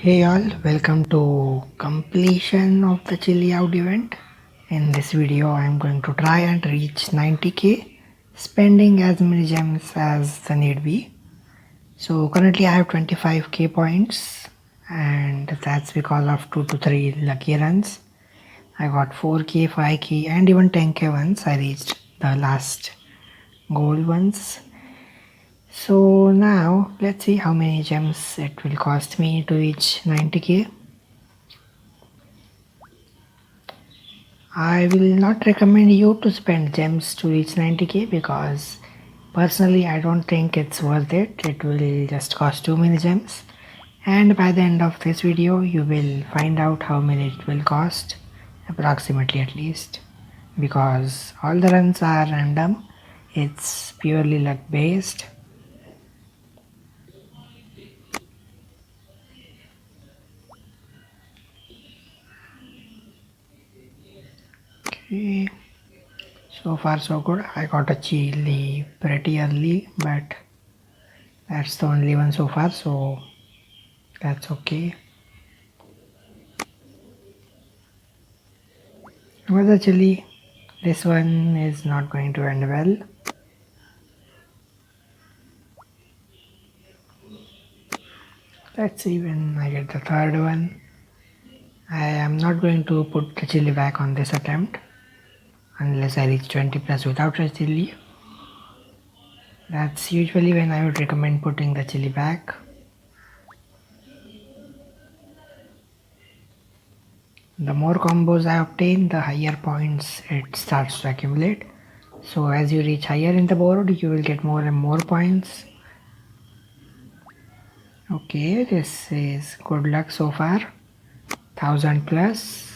Hey all, welcome to completion of the Chili Out event. In this video, I am going to try and reach 90k, spending as many gems as the need be. So currently I have 25k points, and that's because of 2 to 3 lucky runs. I got 4k, 5k, and even 10k once I reached the last goal once. So now let's see how many gems it will cost me to reach 90k. I will not recommend you to spend gems to reach 90k because personally I don't think it's worth it. It will just cost too many gems, and by the end of this video you will find out how many it will cost, approximately at least, because all the runs are random. It's purely luck based. Okay, so far so good. I got a chili pretty early, but that's the only one so far, so that's okay. Another chili. This one is not going to end well. Let's see when I get the third one. I am not going to put the chili back on this attempt unless I reach 20 plus without a chili. That's usually when I would recommend putting the chili back. The more combos I obtain, the higher points it starts to accumulate. So as you reach higher in the board, you will get more and more points. Okay, this is good luck so far. 1000 plus,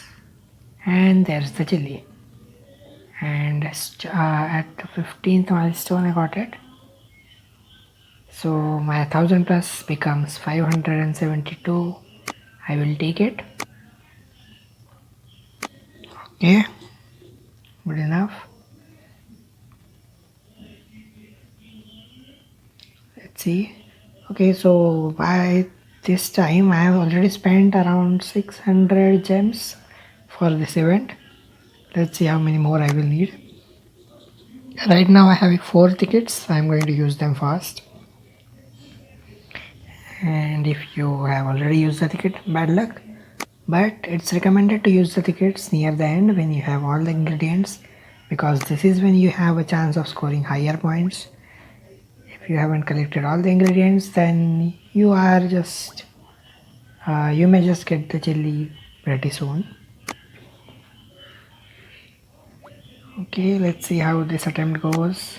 and there's the chili. And at the 15th milestone I got it. So my 1000 plus becomes 572. I will take it. Okay, good enough. Let's see. Okay, so by this time I have already spent around 600 gems for this event. Let's see how many more I will need. Right now I have 4 tickets. I'm going to use them fast. And if you have already used the ticket, bad luck. But it's recommended to use the tickets near the end when you have all the ingredients, because this is when you have a chance of scoring higher points. If you haven't collected all the ingredients, then you are just you may just get the chili pretty soon. Okay, let's see how this attempt goes.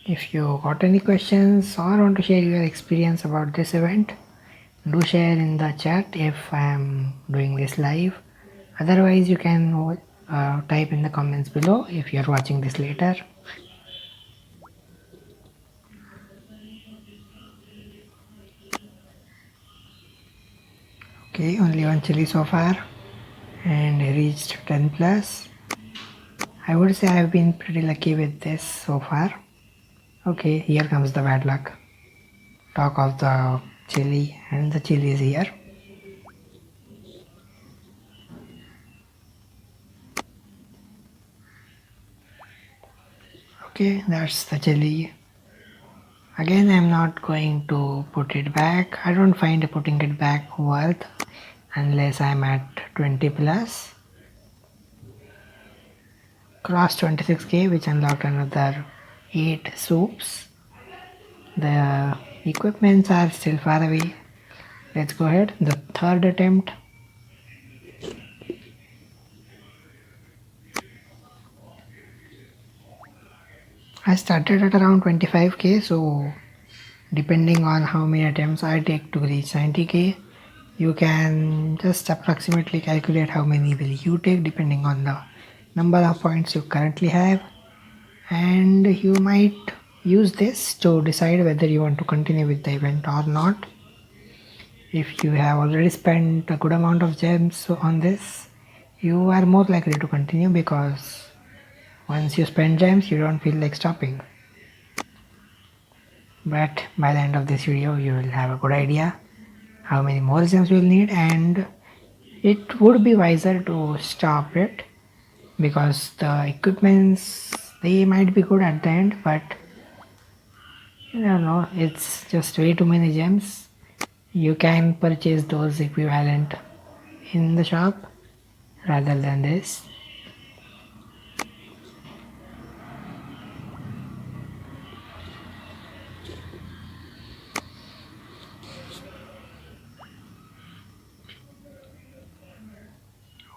If you got any questions or want to share your experience about this event, do share in the chat if I am doing this live. Otherwise you can type in the comments below if you are watching this later. Okay, only one chili so far and reached 10 plus. I would say I have been pretty lucky with this so far. Okay, here comes the bad luck. Talk of the chili, and the chili is here. Okay, that's the chili. Again, I'm not going to put it back. I don't find putting it back worth unless I'm at 20 plus. Cross 26k, which unlocked another 8 soups. The equipments are still far away. Let's go ahead. The third attempt. I started at around 25k, so depending on how many attempts I take to reach 90k, you can just approximately calculate how many will you take depending on the number of points you currently have, and you might use this to decide whether you want to continue with the event or not. if you have already spent a good amount of gems on this, you are more likely to continue, because once you spend gems you don't feel like stopping. But by the end of this video you will have a good idea how many more gems you will need, and it would be wiser to stop it, because the equipments, they might be good at the end, but I don't know, it's just way too many gems. You can purchase those equivalent in the shop rather than this.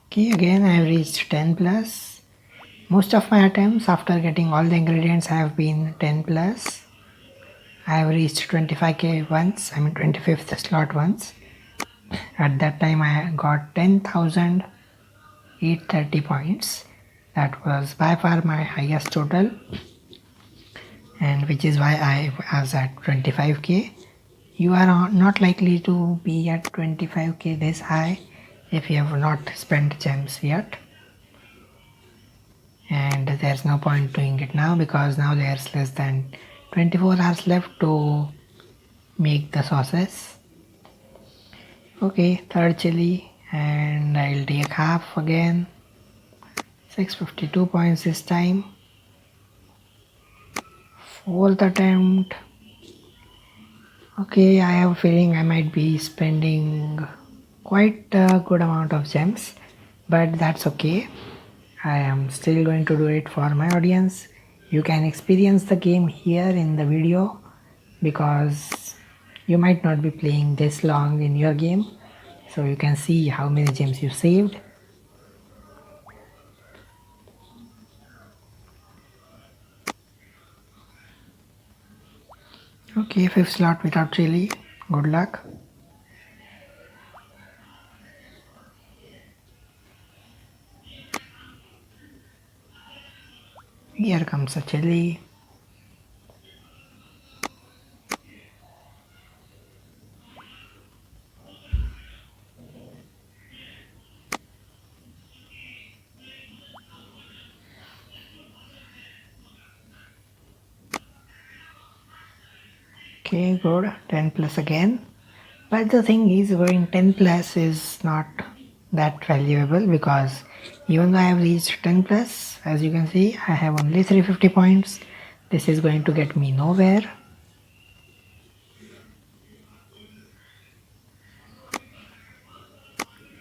Okay, again I have reached 10 plus. Most of my attempts after getting all the ingredients have been 10 plus. I have reached 25k once, 25th slot once. At that time I got 10,830 points. That was by far my highest total, and which is why I was at 25k. You are not likely to be at 25k this high if you have not spent gems yet, and there's no point doing it now, because now there's less than 24 hours left to make the sauces. Okay, third chili, and I'll take half again. 652 points this time. Fourth attempt. Okay, I have a feeling I might be spending quite a good amount of gems, but that's okay. I am still going to do it for my audience. You can experience the game here in the video, because you might not be playing this long in your game, so you can see how many gems you saved. Okay, 5th slot without chili. Good luck. Here comes a chili. Okay, good. 10 plus again. But the thing is, going 10 plus is not that valuable, because even though I have reached 10 plus, as you can see, I have only 350 points. This is going to get me nowhere.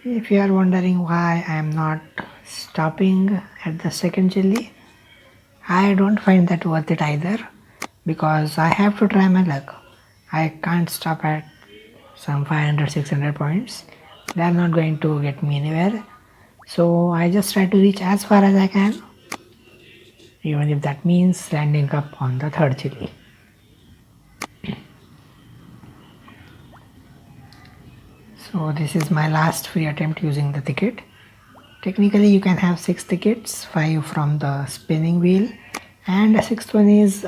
If you are wondering why I am not stopping at the second chili, I don't find that worth it either, because I have to try my luck. I can't stop at some 500-600 points. They are not going to get me anywhere, so I just try to reach as far as I can, even if that means landing up on the third chili. So this is my last free attempt using the ticket. Technically you can have 6 tickets, 5 from the spinning wheel, and a 6th one is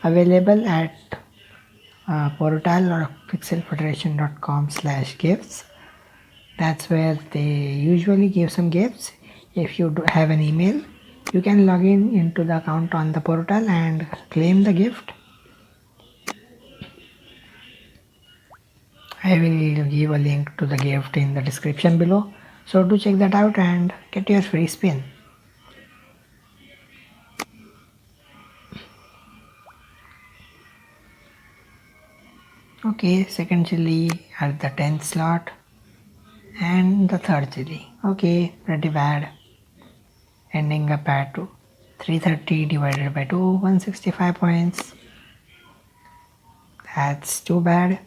available at portal or pixelfederation.com/gifts. That's where they usually give some gifts. If you have an email, you can log in into the account on the portal and claim the gift. I will give a link to the gift in the description below, so do check that out and get your free spin. Okay, second chili at the 10th slot, and the third chili. Okay, pretty bad. Ending up at 330 divided by 2, 165 points. That's too bad.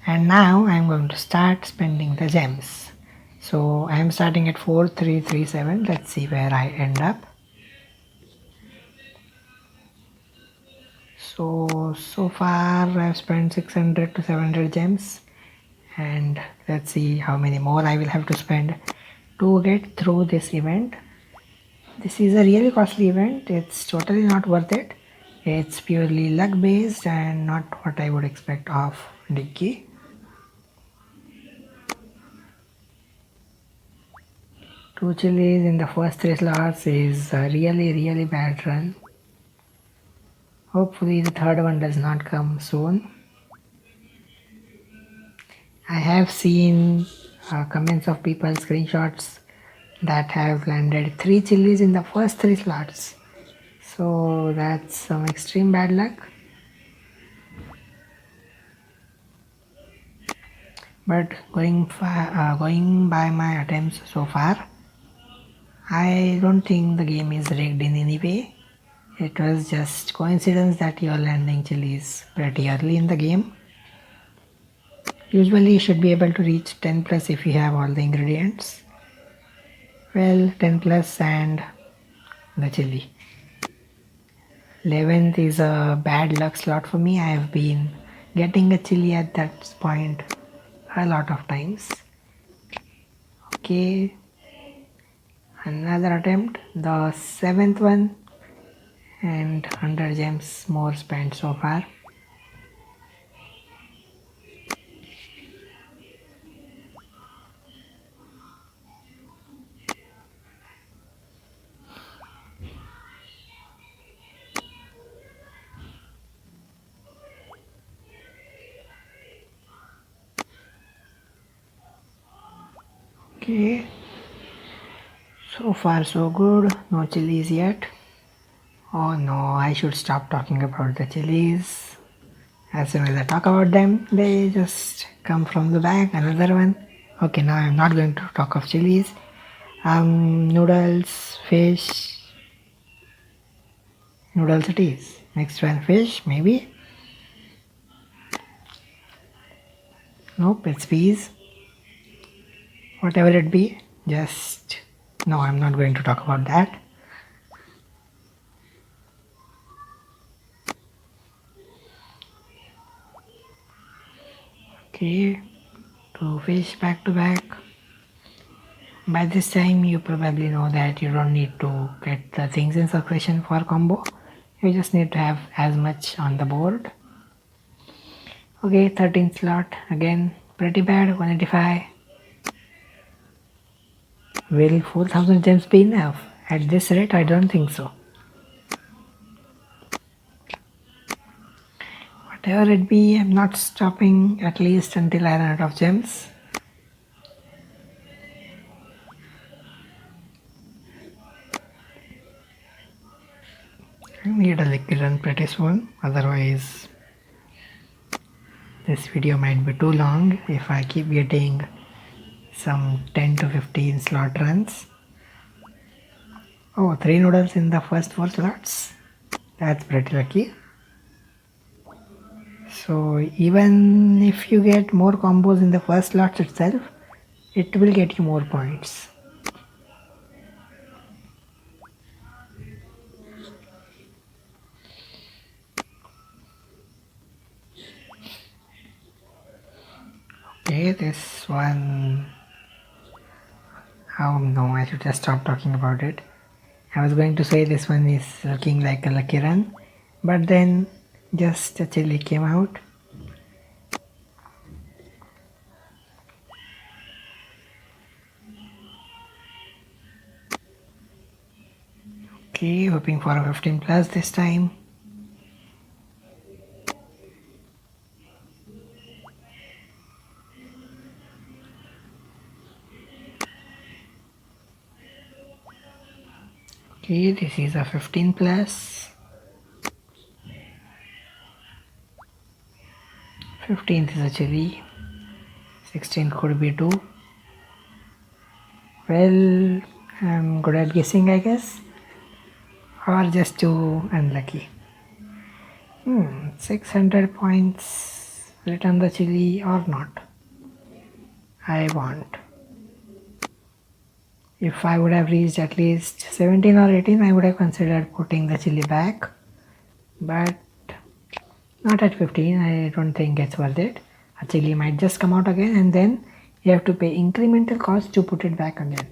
And now I'm going to start spending the gems. So I'm starting at 4337. Let's see where I end up. So far I've spent 600 to 700 gems, and let's see how many more I will have to spend to get through this event. This is a really costly event. It's totally not worth it. It's purely luck based and not what I would expect of Diggy. 2 chilies in the first 3 slots is a really bad run. Hopefully the third one does not come soon. I have seen comments of people, screenshots that have landed 3 chilies in the first 3 slots. So that's some extreme bad luck. But going by my attempts so far, I don't think the game is rigged in any way. It was just coincidence that you're landing chilies pretty early in the game. Usually you should be able to reach 10 plus if you have all the ingredients. Well, 10 plus and the chili. 11th is a bad luck slot for me. I have been getting a chili at that point a lot of times. Okay, another attempt, the 7th one, and 100 gems more spent so far. Okay, so far so good, no chilies yet. Oh no, I should stop talking about the chilies. As soon as I talk about them, they just come from the back. Another one. Okay, now I'm not going to talk of chilies. Noodles, fish. Noodles it is. Next one, fish, maybe. Nope, it's peas. Whatever it be, just. No, I'm not going to talk about that. Okay, 2 fish back to back. By this time you probably know that you don't need to get the things in succession for combo. You just need to have as much on the board. Okay, 13th slot, again pretty bad, 185. Will 4000 gems be enough? At this rate, I don't think so. Whatever it be, I'm not stopping at least until I run out of gems. I need a lucky run pretty soon, otherwise this video might be too long if I keep getting some 10 to 15 slot runs. Oh, 3 noodles in the first 4 slots. That's pretty lucky. So even if you get more combos in the first slots itself, it will get you more points. Okay, this one. Oh no, I should just stop talking about it. I was going to say this one is looking like a lucky run, but then just a chili came out. Okay, hoping for a 15 plus this time. Okay, this is a 15 plus. 15th is a chili. 16 could be 2. Well, I'm good at guessing, I guess. Or just too unlucky. 600 points. Return the chili or not? I want. If I would have reached at least 17 or 18, I would have considered putting the chili back. But not at 15, I don't think it's worth it. A chili might just come out again and then you have to pay incremental cost to put it back again.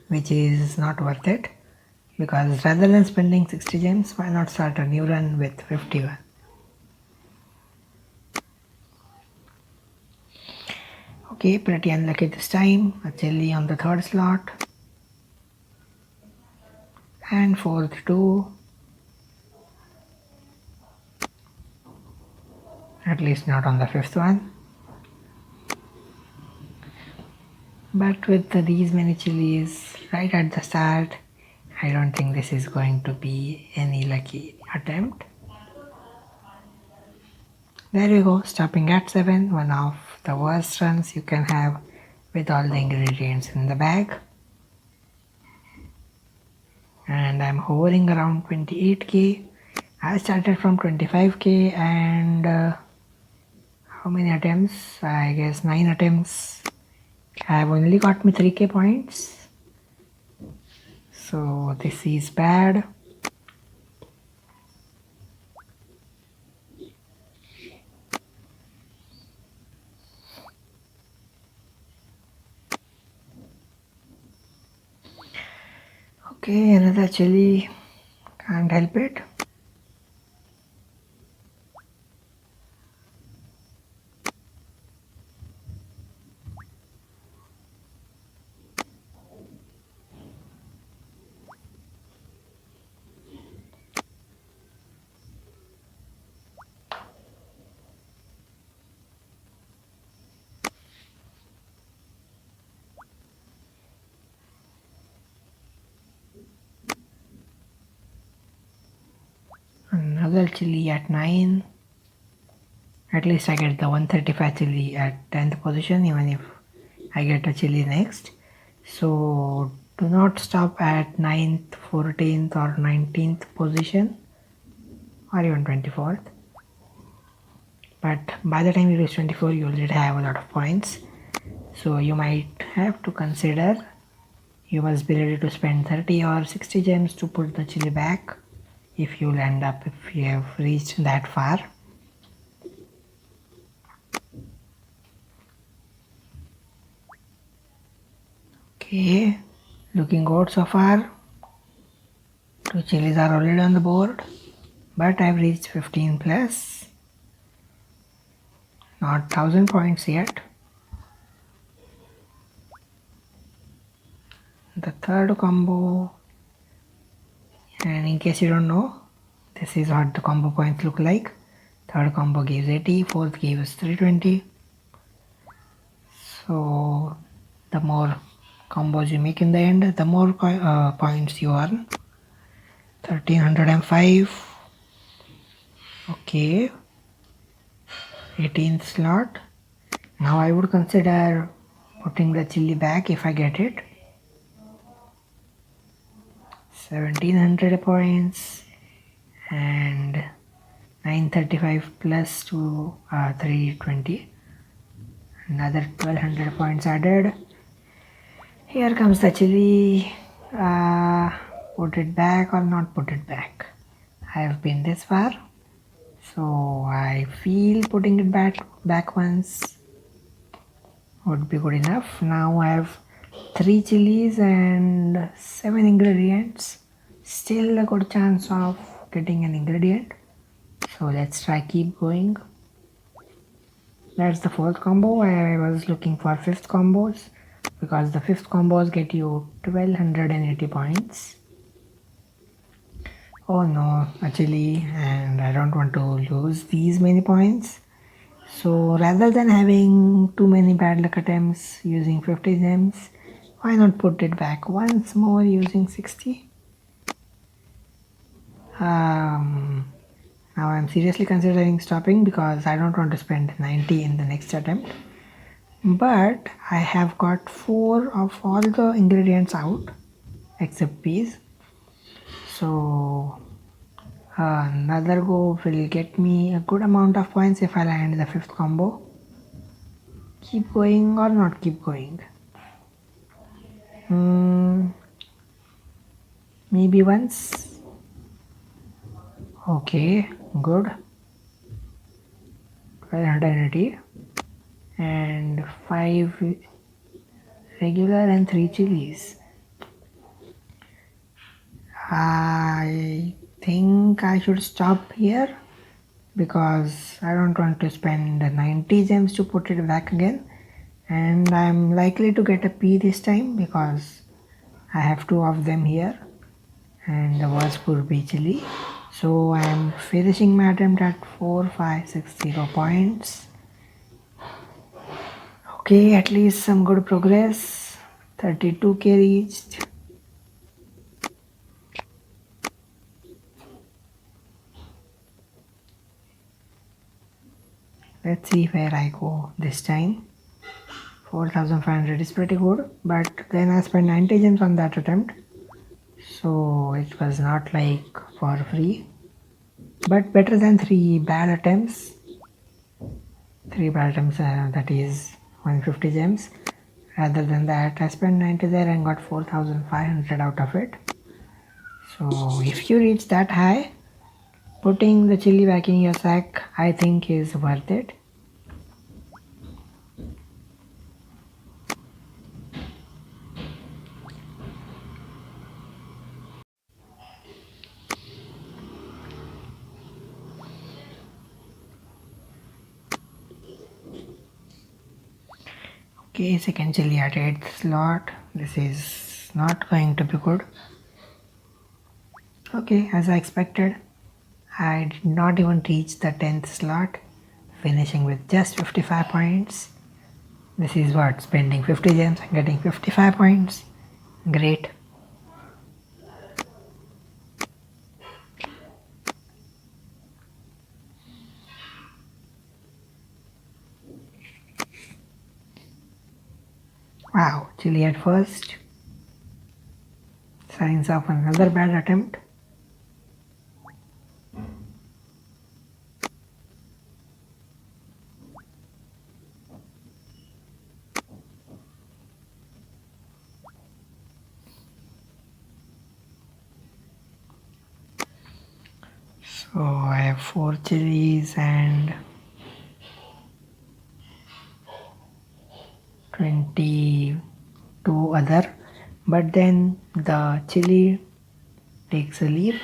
Which is not worth it. Because rather than spending 60 gems, why not start a new run with 51? Okay, pretty unlucky this time. A chili on the third slot. And fourth two. At least not on the fifth one. But with these many chilies right at the start, I don't think this is going to be any lucky attempt. There you go, stopping at 7, one of the worst runs you can have with all the ingredients in the bag. And I'm hovering around 28k. I started from 25k and how many attempts? I guess 9 attempts. I have only got me 3k points. So this is bad. Okay, another chili. Can't help it. Another chili at 9. At least I get the 135 chili at 10th position, even if I get a chili next. So do not stop at 9th, 14th or 19th position or even 24th. But by the time you reach 24, you already have a lot of points. So you might have to consider, you must be ready to spend 30 or 60 gems to put the chili back if you'll end up, if you have reached that far. Okay, looking good so far. 2 chilies are already on the board, but I've reached 15 plus. Not 1000 points yet. The third combo, and in case you don't know, this is what the combo points look like. Third combo gives 80, fourth gives 320. So the more combos you make in the end, the more points you earn. 1305. Okay, 18th slot. Now I would consider putting the chili back if I get it. 1700 points and 935 plus to 320. Another 1200 points added. Here comes the chili. Put it back or not put it back. I have been this far, so I feel putting it back once would be good enough. Now I have 3 chilies and 7 ingredients. Still a good chance of getting an ingredient. So let's try keep going. That's the fourth combo. I was looking for fifth combos because the fifth combos get you 1280 points. Oh no, actually, and I don't want to lose these many points. So rather than having too many bad luck attempts using 50 gems, why not put it back once more using 60? Now I'm seriously considering stopping because I don't want to spend 90 in the next attempt. But I have got 4 of all the ingredients out except peas. So another go will get me a good amount of points if I land the fifth combo. Keep going or not keep going? Maybe once. Okay, good. 1280 and 5 regular and 3 chilies. I think I should stop here because I don't want to spend 90 gems to put it back again, and I'm likely to get a P this time because I have two of them here and the Wazpur B chili. So I'm finishing my attempt at 4560 points. Okay, at least some good progress. 32k reached. Let's see where I go this time. 4500 is pretty good, but then I spent 90 gems on that attempt, so it was not like for free, but better than 3 bad attempts. 3 bad attempts, that is 150 gems. Rather than that, I spent 90 there and got 4500 out of it. So if you reach that high, putting the chili back in your sack I think is worth it. Okay, second chili at 8th slot. This is not going to be good. Okay, as I expected, I did not even reach the 10th slot, finishing with just 55 points. This is what, spending 50 gems and getting 55 points. Great. Wow, chili at first. Signs of another bad attempt. So I have 4 chilies and 22 other, but then the chili takes a leap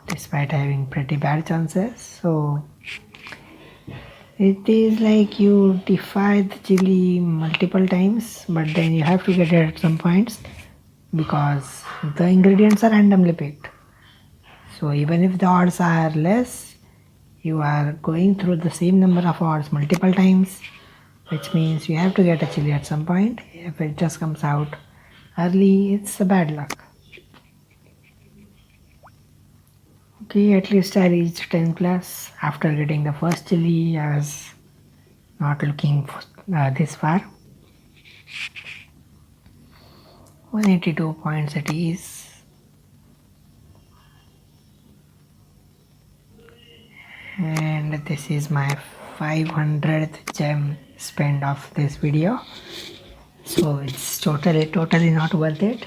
despite having pretty bad chances. So it is like you defy the chili multiple times, but then you have to get it at some points because the ingredients are randomly picked. So even if the odds are less, you are going through the same number of odds multiple times, which means you have to get a chili at some point. If it just comes out early, it's a bad luck. Okay, at least I reached 10 plus. After getting the first chili, I was not looking for, this far. 182 points it is. And this is my 500th gem spend of this video. So it's totally not worth it.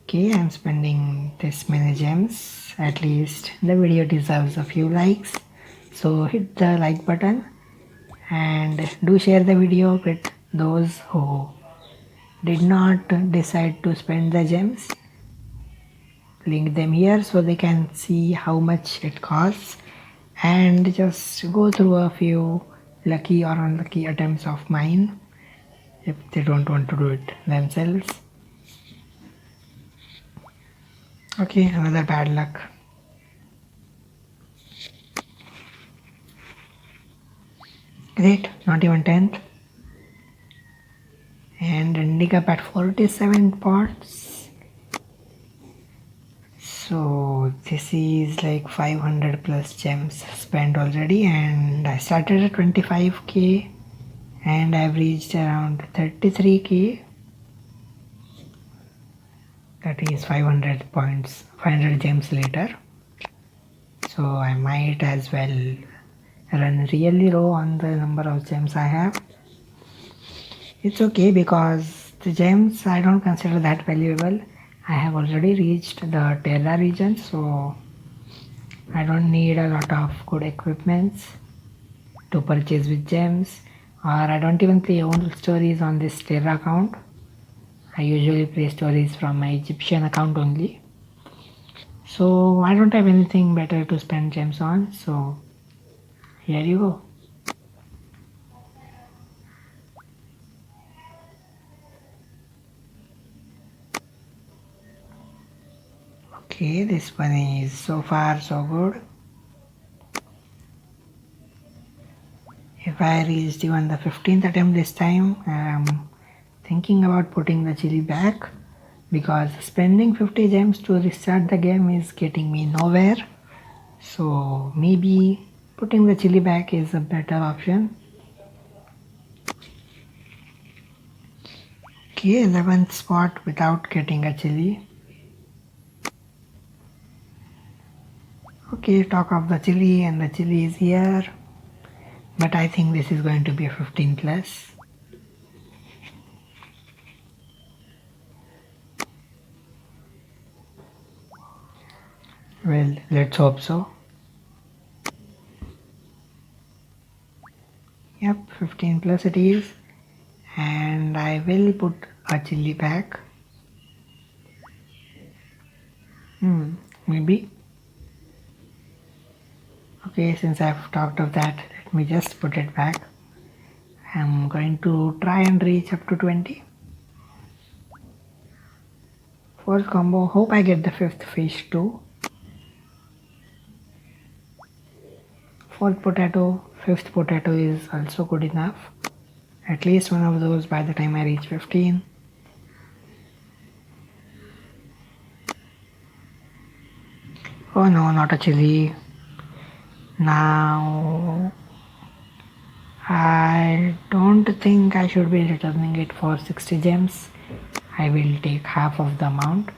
Okay, I'm spending this many gems. At least the video deserves a few likes. So hit the like button and do share the video with those who did not decide to spend the gems. Link them here so they can see how much it costs and just go through a few lucky or unlucky attempts of mine if they don't want to do it themselves. Okay, another bad luck. Great, not even 10th. And ending up at 47 pots. So this is like 500 plus gems spent already, and I started at 25k and I've reached around 33k. That is 500 points, 500 gems later. So I might as well run really low on the number of gems I have. It's okay because the gems I don't consider that valuable. I have already reached the Terra region, so I don't need a lot of good equipments to purchase with gems, or I don't even play old stories on this Terra account. I usually play stories from my Egyptian account only. So I don't have anything better to spend gems on, so here you go. Okay, this one is so far so good. If I reached even the 15th attempt this time, I'm thinking about putting the chili back because spending 50 gems to restart the game is getting me nowhere. So maybe putting the chili back is a better option. Okay, 11th spot without getting a chili. Okay, talk of the chili, and the chili is here. But I think this is going to be a 15 plus. Well, let's hope so. Yep, 15 plus it is. And I will put a chili pack. Maybe. Okay, since I've talked of that, let me just put it back. I'm going to try and reach up to 20. Fourth combo, hope I get the fifth fish too. Fourth potato, fifth potato is also good enough. At least one of those by the time I reach 15. Oh no, not a chili. Now, I don't think I should be returning it for 60 gems. I will take half of the amount.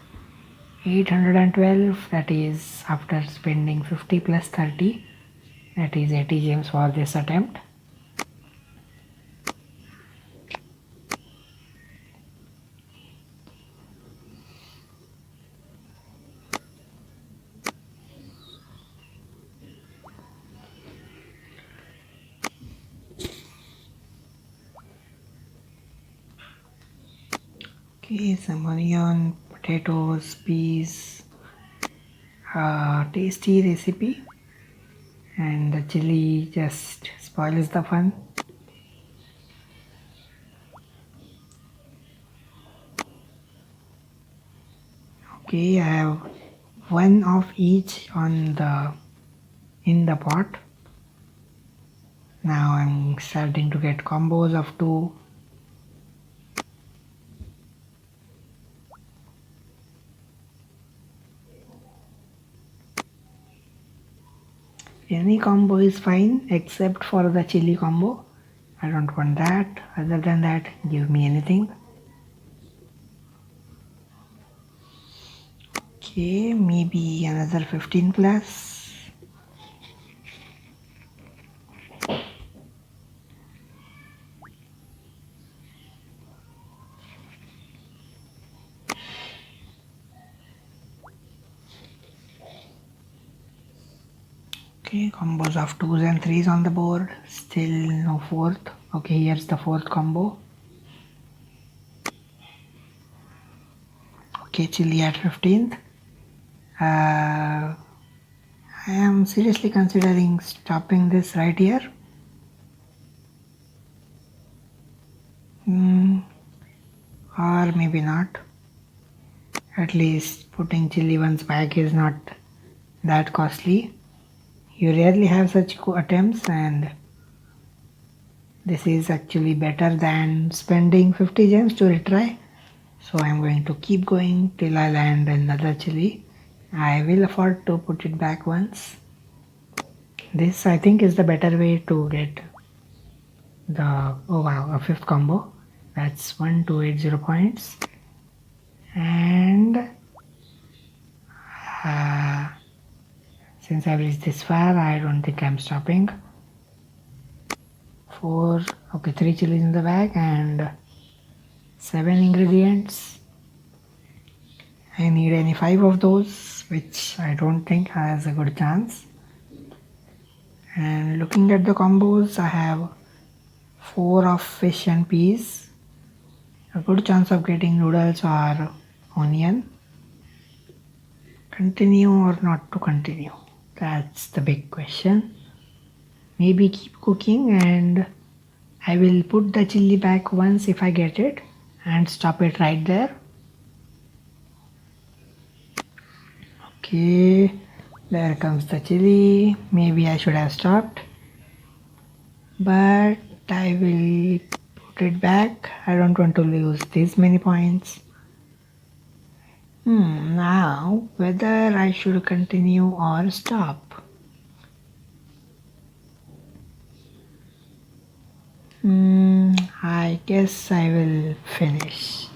812, that is after spending 50 plus 30. That is 80 gems for this attempt. Okay, some onion, potatoes, peas. Tasty recipe, and the chili just spoils the fun. Okay, I have one of each in the pot. Now I'm starting to get combos of 2. Any combo is fine except for the chili combo. I don't want that. Other than that, give me anything. Okay, maybe another 15 plus. Okay, combos of 2s and 3s on the board. Still no fourth. Okay, here's the fourth combo. Okay, chili at 15th. I am seriously considering stopping this right here. Or maybe not. At least putting chili ones back is not that costly. You rarely have such attempts, and this is actually better than spending 50 gems to retry. So I'm going to keep going till I land another chili. I will afford to put it back once. This I think is the better way to get the, oh wow, a fifth combo. That's 1280 points. And since I've reached this far, I don't think I'm stopping. 4, okay, 3 chilies in the bag and 7 ingredients. I need any 5 of those, which I don't think has a good chance. And looking at the combos, I have 4 of fish and peas. a good chance of getting noodles or onion. Continue or not to continue? That's the big question. Maybe keep cooking, and I will put the chili back once if I get it and stop it right there. Okay, there comes the chili. Maybe I should have stopped, but I will put it back. I don't want to lose this many points. Now whether I should continue or stop. I guess I will finish.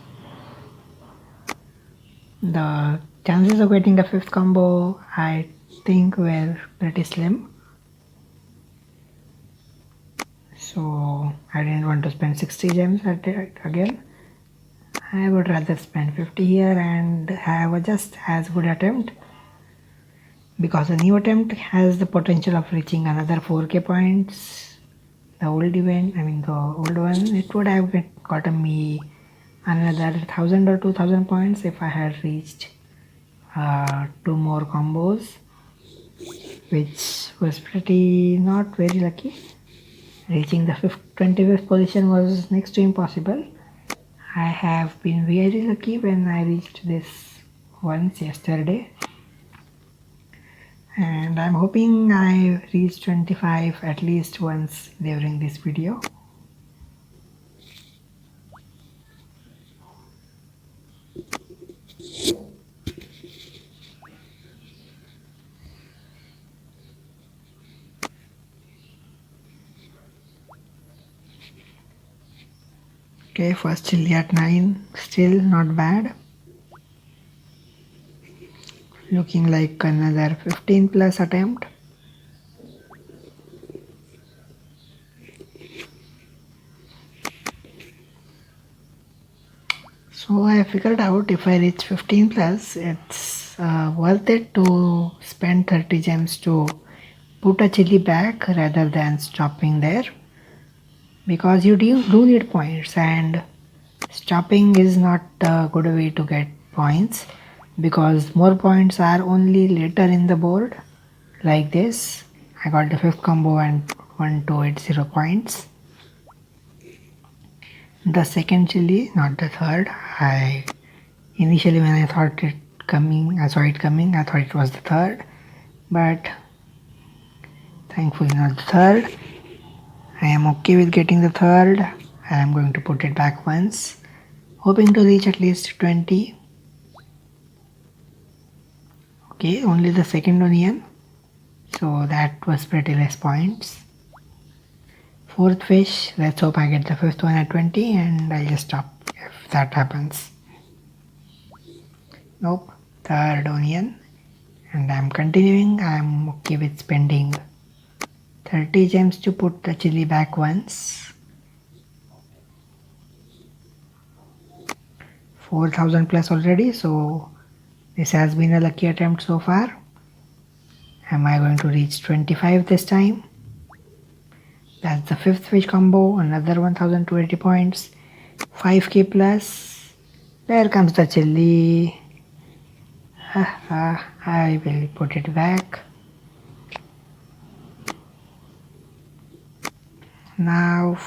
The chances of getting the fifth combo, I think, were pretty slim. So I didn't want to spend 60 gems at it again. I would rather spend 50 here and have a just as good attempt, because a new attempt has the potential of reaching another 4k points. The old event, the old one, it would have gotten me another 1000 or 2000 points if I had reached 2 more combos, which was pretty not very lucky. Reaching the 25th position was next to impossible. I have been very lucky when I reached this once yesterday, and I'm hoping I reach 25 at least once during this video. Okay, first chili at 9, still not bad. Looking like another 15 plus attempt. So I figured out if I reach 15 plus, it's worth it to spend 30 gems to put a chili back rather than stopping there, because you do need points, and stopping is not a good way to get points, because more points are only later in the board. Like this, I got the 5th combo and 1280 points. The second chili, not the third. Initially when I saw it coming, I thought it was the third, but thankfully not the third. I am okay with getting the third. I am going to put it back once, hoping to reach at least 20. Okay, only the second onion, so that was pretty less points. Fourth fish, let's hope I get the 5th one at 20 and I'll just stop if that happens. Nope, third onion, and I'm continuing. I'm okay with spending 30 gems to put the chili back once. 4000 plus already, so this has been a lucky attempt so far. Am I going to reach 25 this time? That's the 5th fish combo, another 1280 points, 5k plus. There comes the chili. I will put it back. Now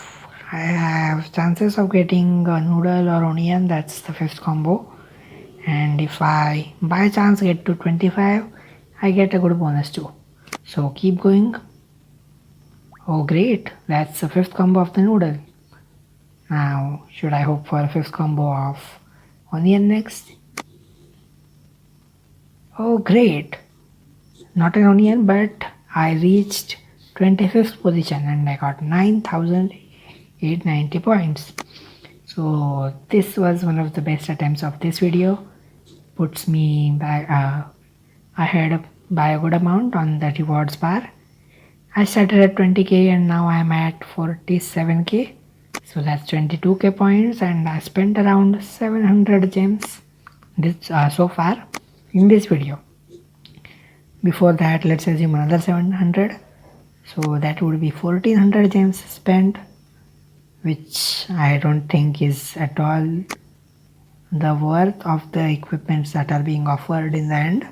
I have chances of getting a noodle or onion. That's the 5th combo, and if I by chance get to 25, I get a good bonus too. So keep going. Oh great, that's the 5th combo of the noodle. Now should I hope for a 5th combo of onion next? Oh great, not an onion, but I reached 25th position and I got 9890 points. So this was one of the best attempts of this video. Puts me back ahead by a good amount on the rewards bar. I started at 20k and now I am at 47k, so that's 22k points, and I spent around 700 gems so far in this video. Before that, let's assume another 700, so that would be 1400 gems spent which I don't think is at all the worth of the equipments that are being offered in the end.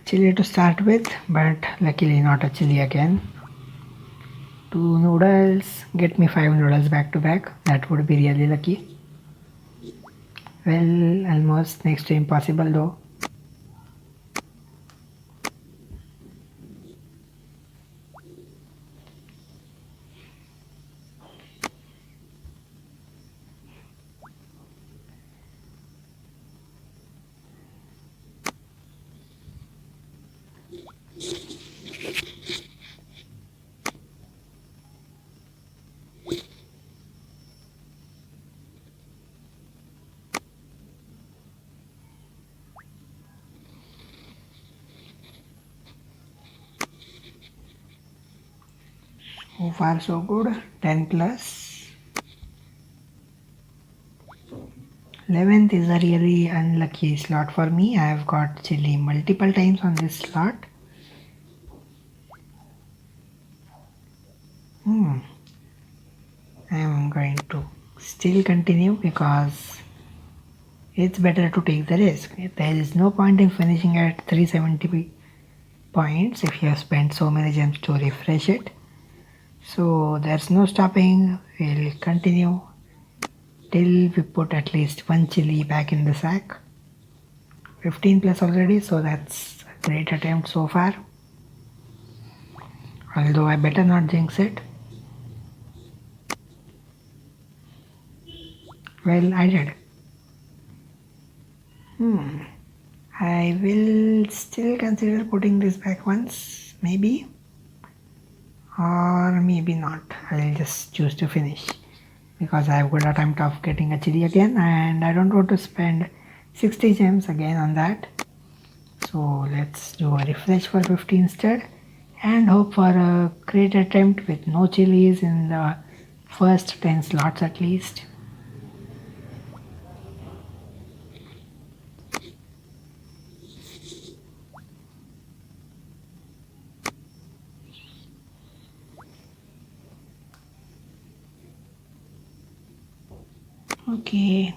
Chili to start with, but luckily not a chili again. 2 noodles, get me 5 noodles back to back, that would be really lucky. Well, almost next to impossible though. So far so good. 10 plus. 11th is a really unlucky slot for me. I have got chili multiple times on this slot. I am going to still continue because it's better to take the risk. There is no point in finishing at 370 points if you have spent so many gems to refresh it. So there's no stopping. We'll continue till we put at least one chili back in the sack. 15 plus already, so that's a great attempt so far. Although I better not jinx it. Well, I did. I will still consider putting this back once, maybe. Or maybe not. I'll just choose to finish. Because I have got attempt of getting a chili again and I don't want to spend 60 gems again on that. So let's do a refresh for 50 instead. And hope for a great attempt with no chilies in the first 10 slots at least. Okay,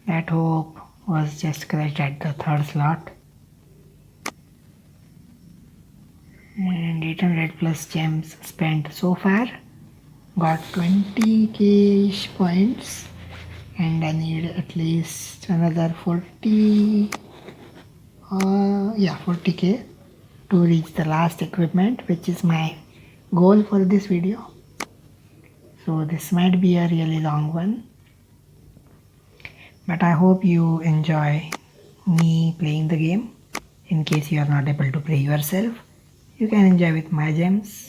that hope was just crushed at the third slot. And 800 plus gems spent so far. Got 20k points and I need at least another 40k to reach the last equipment, which is my goal for this video. So this might be a really long one, but I hope you enjoy me playing the game. In case you are not able to play yourself, you can enjoy with my gems.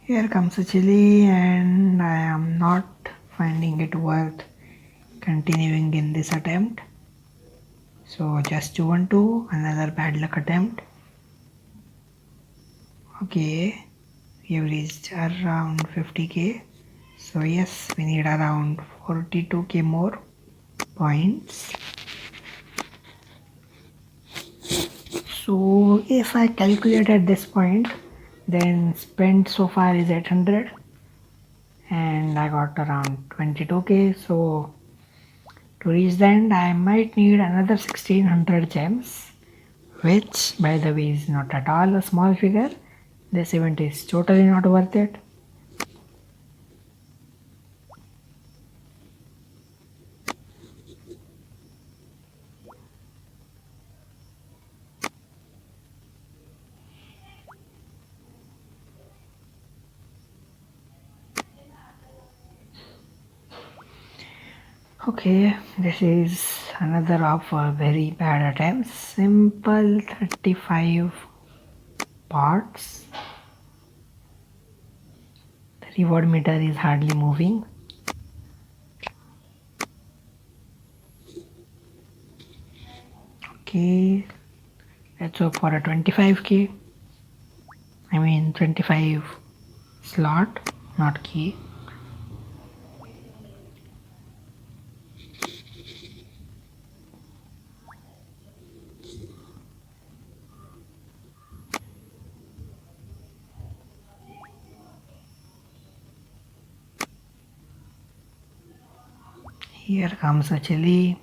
Here comes a chili and I am not finding it worth continuing in this attempt. So just 2-1-2, another bad luck attempt. Okay, we have reached around 50k. So yes, we need around 42k more points. So if I calculate at this point, then spent so far is 800 and I got around 22k. So to reach the end I might need another 1600 gems, which by the way is not at all a small figure. This event is totally not worth it. Okay, this is another of very bad attempts. Simple 35 parts. The reward meter is hardly moving. Okay, Let's hope for a 25k. I mean 25 slot, not key. Here comes a chili.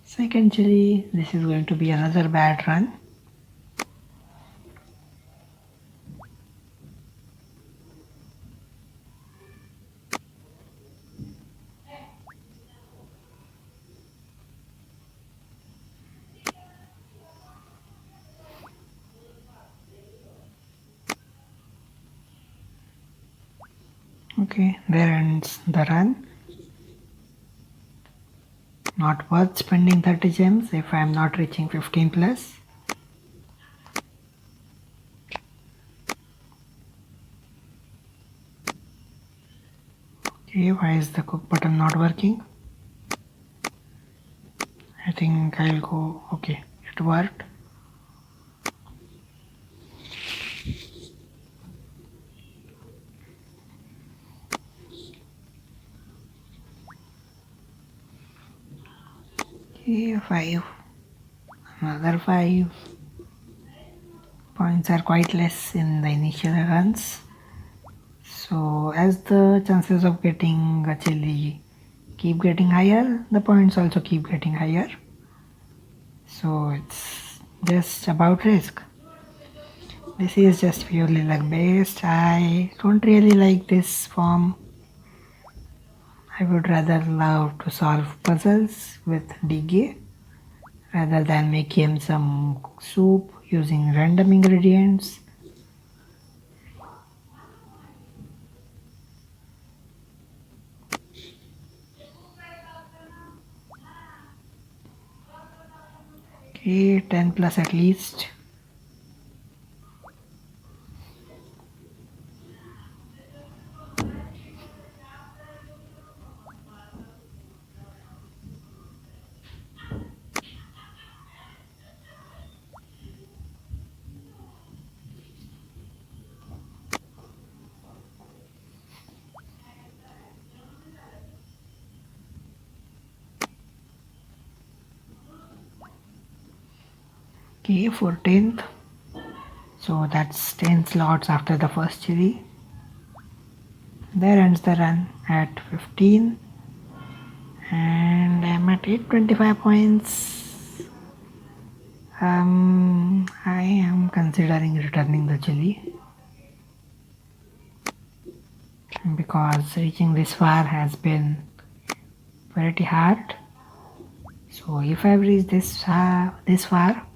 Second chili, this is going to be another bad run. Okay, there ends the run. Not worth spending 30 gems if I am not reaching 15 plus. Okay, why is the cook button not working? I think I'll go, okay, it worked. Okay, 5, another 5. Points are quite less in the initial runs. So as the chances of getting a chili keep getting higher, the points also keep getting higher. So it's just about risk. This is just purely luck based. I don't really like this form. I would rather love to solve puzzles with DG rather than making some soup using random ingredients. Okay, 10 plus at least. Okay, 14th. So that's 10 slots after the first chili. There ends the run at 15. And I'm at 825 points. I am considering returning the chili because reaching this far has been pretty hard. So if I've reached this far,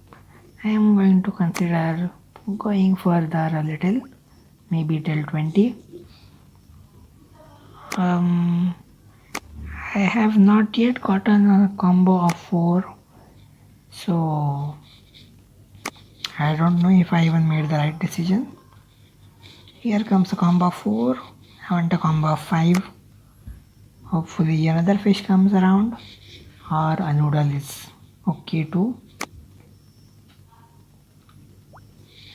I am going to consider going further a little, maybe till 20. I have not yet gotten a combo of 4, so I don't know if I even made the right decision. Here comes a combo of 4. I want a combo of 5. Hopefully another fish comes around or a noodle is okay too.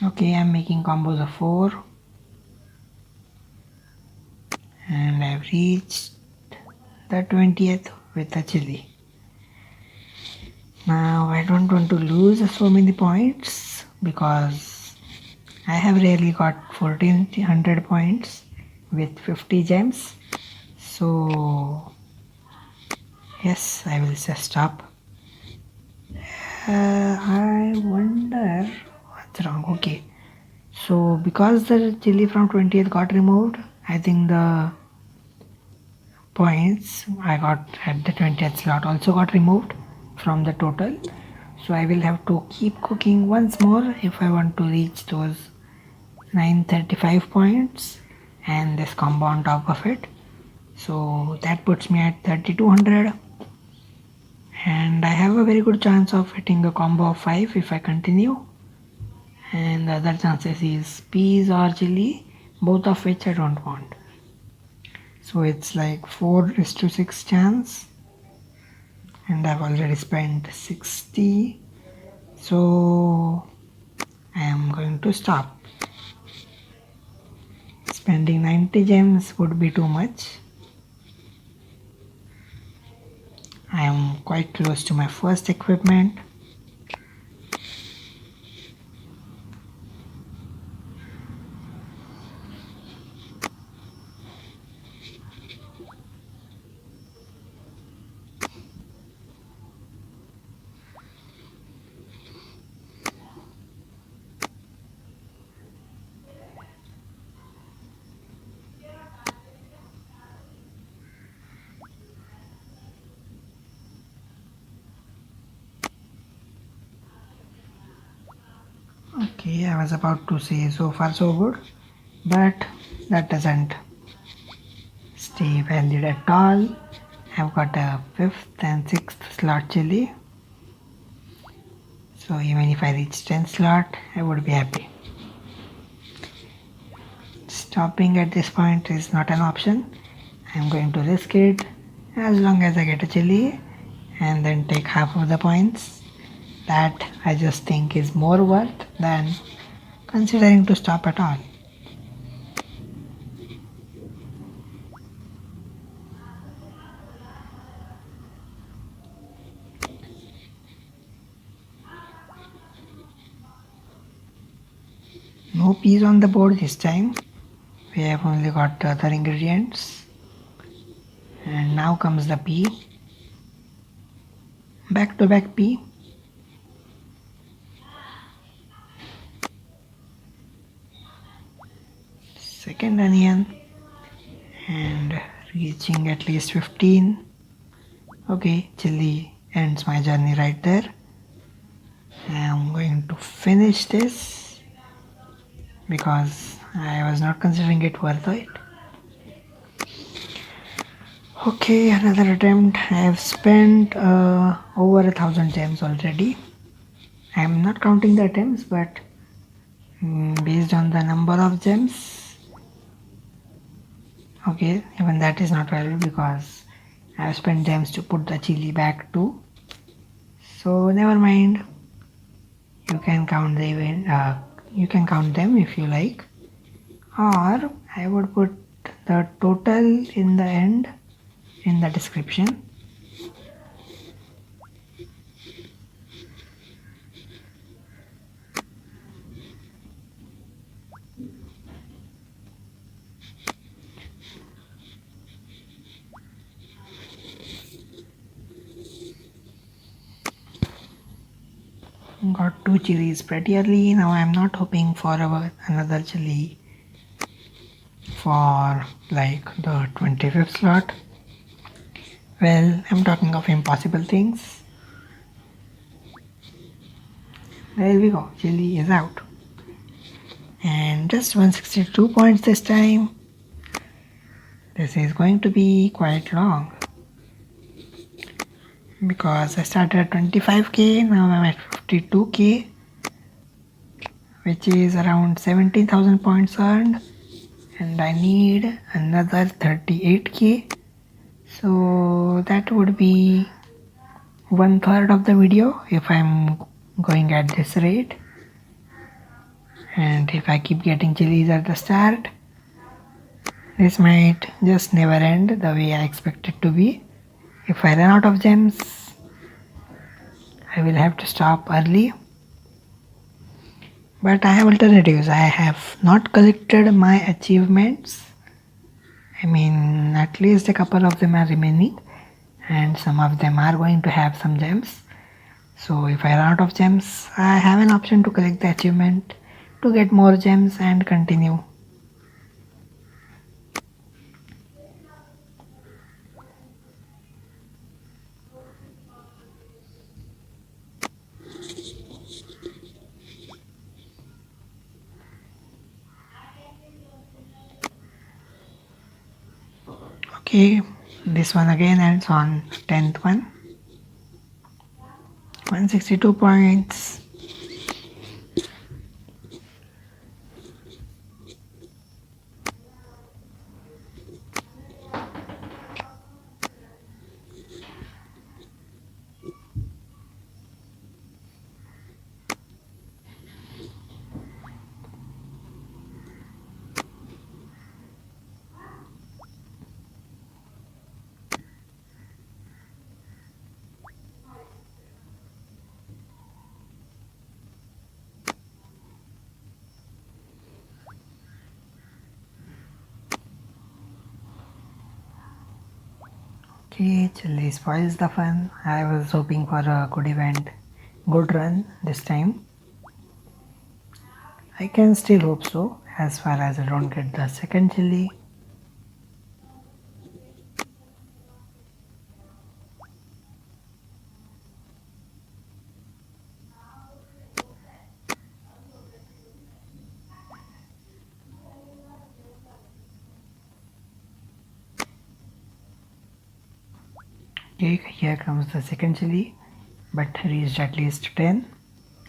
Okay, I'm making combos of 4 and I've reached the 20th with a chili. Now I don't want to lose so many points because I have really got 1400 points with 50 gems. So yes, I will just stop. I wonder what's wrong. Okay, so because the chili from 20th got removed, I think the points I got at the 20th slot also got removed from the total. So I will have to keep cooking once more if I want to reach those 935 points and this combo on top of it. So that puts me at 3200 and I have a very good chance of hitting a combo of 5 if I continue, and the other chances is peas or chili, both of which I don't want. So it's like 4:6 chance, and I've already spent 60, so I am going to stop. Spending 90 gems would be too much. I am quite close to my first equipment. Okay, I was about to say so far so good, but that doesn't stay valid at all. I've got a 5th and 6th slot chili, so even if I reach 10th slot, I would be happy. Stopping at this point is not an option. I'm going to risk it as long as I get a chili and then take half of the points. That I just think is more worth than considering to stop at all. No peas on the board this time. We have only got the other ingredients. And now comes the pea. Back to back pea. Second onion. And reaching at least 15. Okay, chili ends my journey right there. I'm going to finish this because I was not considering it worth it. Okay, another attempt. I have spent over 1,000 gems already. I am not counting the attempts, but based on the number of gems, okay, even that is not valid because I have spent gems to put the chili back too. So never mind. You can count the event. You can count them if you like, or I would put the total in the end in the description. Got 2 chilies pretty early. Now I'm not hoping for another chili for like the 25th slot. Well, I'm talking of impossible things. There we go, chili is out. And just 162 points this time. This is going to be quite long because I started at 25k, now I'm at 52k, which is around 17,000 points earned, and I need another 38k, so that would be 1/3 of the video if I'm going at this rate. And if I keep getting chilies at the start, this might just never end the way I expect it to be. If I run out of gems, I will have to stop early. But I have alternatives. I have not collected my achievements. I mean, at least a couple of them are remaining, and some of them are going to have some gems. So if I run out of gems, I have an option to collect the achievement to get more gems and continue. Okay, this one again ends on 10th one. 162 points. Okay, Chile spoils the fun. I was hoping for a good event, good run this time. I can still hope so, as far as I don't get the second chili. Okay, here comes the second chili, but reached at least 10.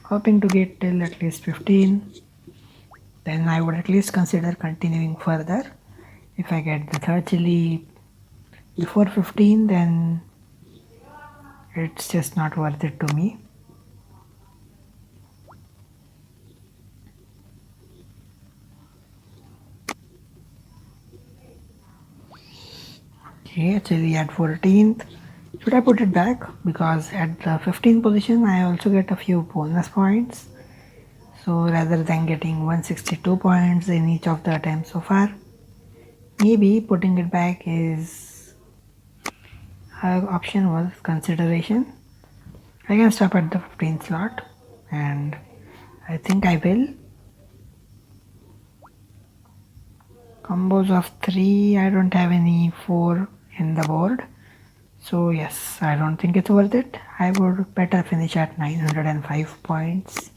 Hoping to get till at least 15. Then I would at least consider continuing further. If I get the third chili before 15, then it's just not worth it to me. Okay, chili at 14th. Should I put it back? Because at the 15th position I also get a few bonus points. So rather than getting 162 points in each of the attempts so far, maybe putting it back is an option worth consideration. I can stop at the 15th slot, and I think I will. Combos of 3, I don't have any 4 in the board. So yes, I don't think it's worth it. I would better finish at 905 points.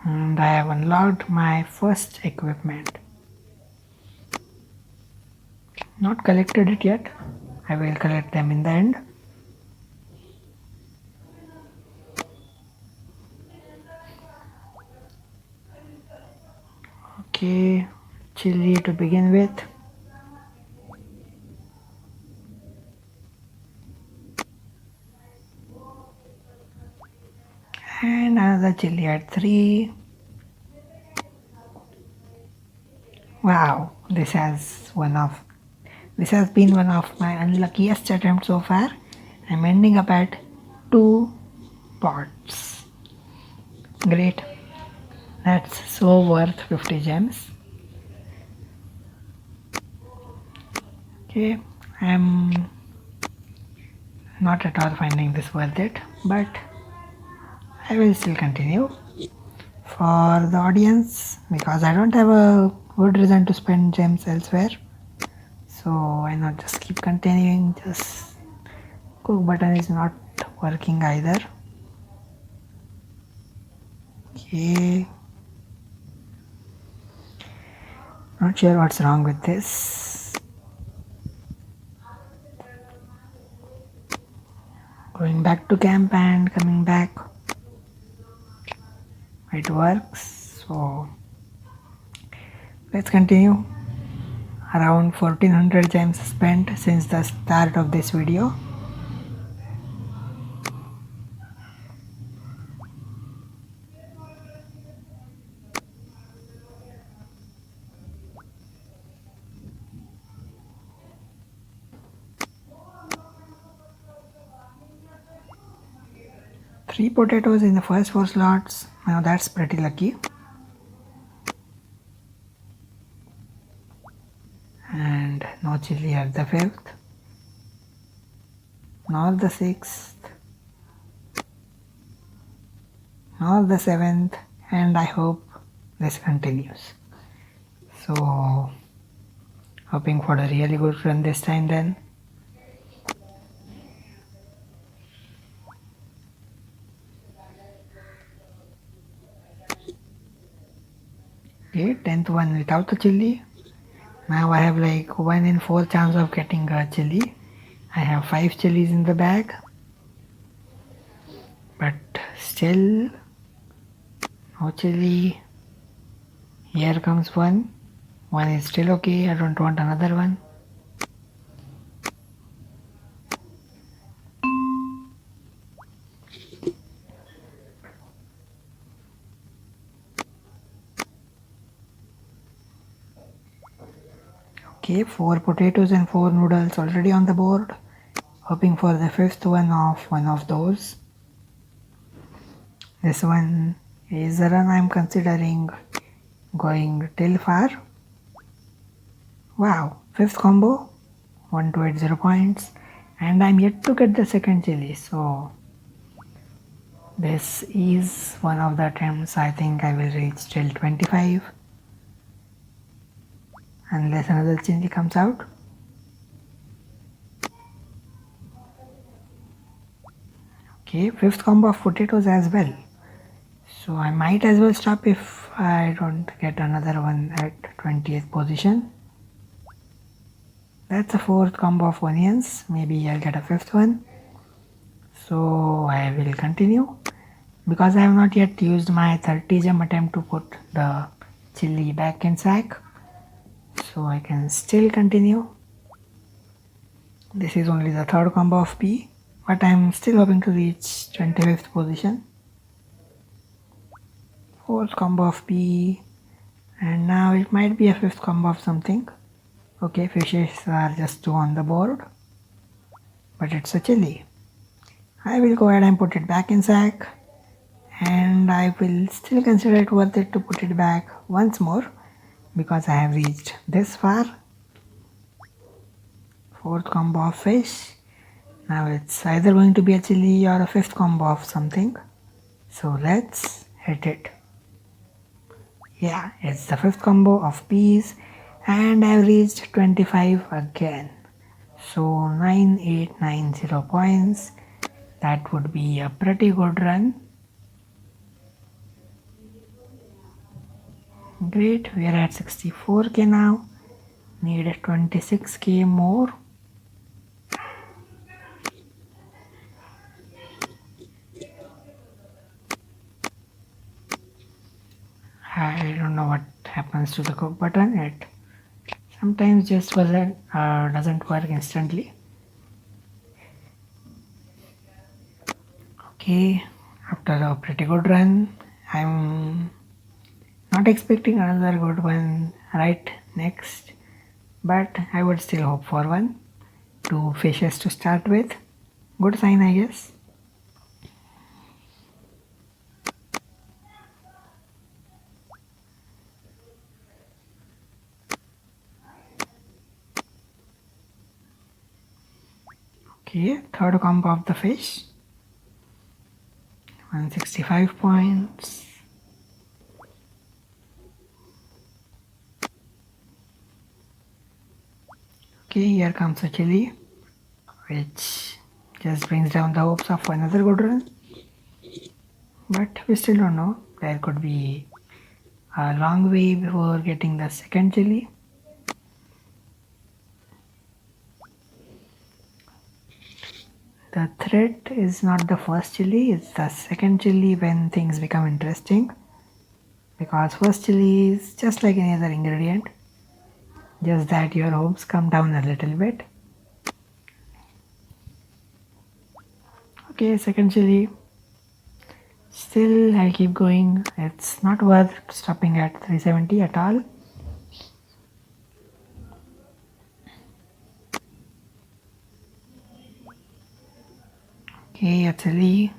And I have unlocked my first equipment. Not collected it yet. I will collect them in the end. Okay, chili to begin with. And another chili at 3. Wow, this has been one of my unluckiest attempts so far. I'm ending up at 2 pots. Great. That's so worth 50 gems. Okay, I'm not at all finding this worth it, but I will still continue. For the audience, because I don't have a good reason to spend gems elsewhere, so why not just keep continuing. Just cook button is not working either. Okay, not sure what's wrong with this. Going back to camp and coming back, it works. So let's continue. Around 1400 gems spent since the start of this video. Three potatoes in the first 4 slots. Now that's pretty lucky. And no chili at the 5th, nor the 6th, nor the 7th, and I hope this continues. So hoping for a really good run this time then. Okay, 10th one without the chili. Now I have like 1 in 4 chance of getting a chili. I have 5 chilies in the bag, but still no chili. Here comes one. One is still okay. I don't want another one. Okay, 4 potatoes and 4 noodles already on the board. Hoping for the fifth one of those. This one is the run I'm considering going till far. Wow, fifth combo, 1280 points, and I'm yet to get the second chili, so this is one of the attempts I think I will reach till 25 unless another chili comes out. Okay, fifth combo of potatoes as well, so I might as well stop if I don't get another one at 20th position. That's a fourth combo of onions. Maybe I'll get a fifth one. So I will continue because I have not yet used my 30 gem attempt to put the chili back in sack. So I can still continue. This is only the third combo of pea, but I'm still hoping to reach 25th position. Fourth combo of pea, and now it might be a fifth combo of something. Okay, fishes are just 2 on the board, but it's a chili. I will go ahead and put it back in sack, and I will still consider it worth it to put it back once more because I have reached this far. Fourth combo of fish. Now it's either going to be a chili or a fifth combo of something. So let's hit it. Yeah, it's the fifth combo of peas, and I've reached 25 again. So 9890 points. That would be a pretty good run. Great, we are at 64k now. Need 26k more. I don't know what happens to the cook button. It sometimes just doesn't work instantly. Okay, after a pretty good run, I'm not expecting another good one right next, but I would still hope for one. 2 fishes to start with. Good sign, I guess. Okay, third combo of the fish. 165 points. Okay, here comes a chili, which just brings down the hopes of another good run. But we still don't know. There could be a long way before getting the second chili. The threat is not the first chili, it's the second chili when things become interesting. Because first chili is just like any other ingredient, just that your hopes come down a little bit. Okay, second chili. Still, I'll keep going. It's not worth stopping at 370 at all. Okay, a chili.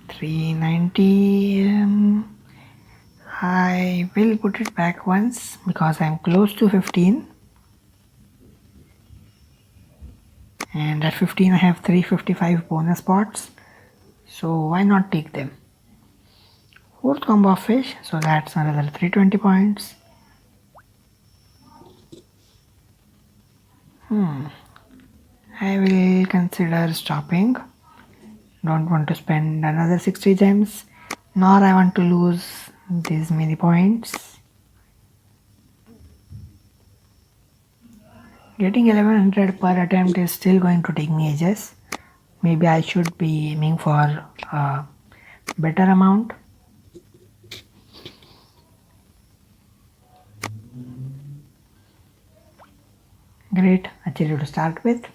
390. I will put it back once because I'm close to 15. And at 15 I have 355 bonus spots. So why not take them? Fourth combo of fish, so that's another 320 points. I will consider stopping. Don't want to spend another 60 gems, nor I want to lose these many points. Getting 1100 per attempt is still going to take me ages. Maybe I should be aiming for a better amount. Great, actually to start with.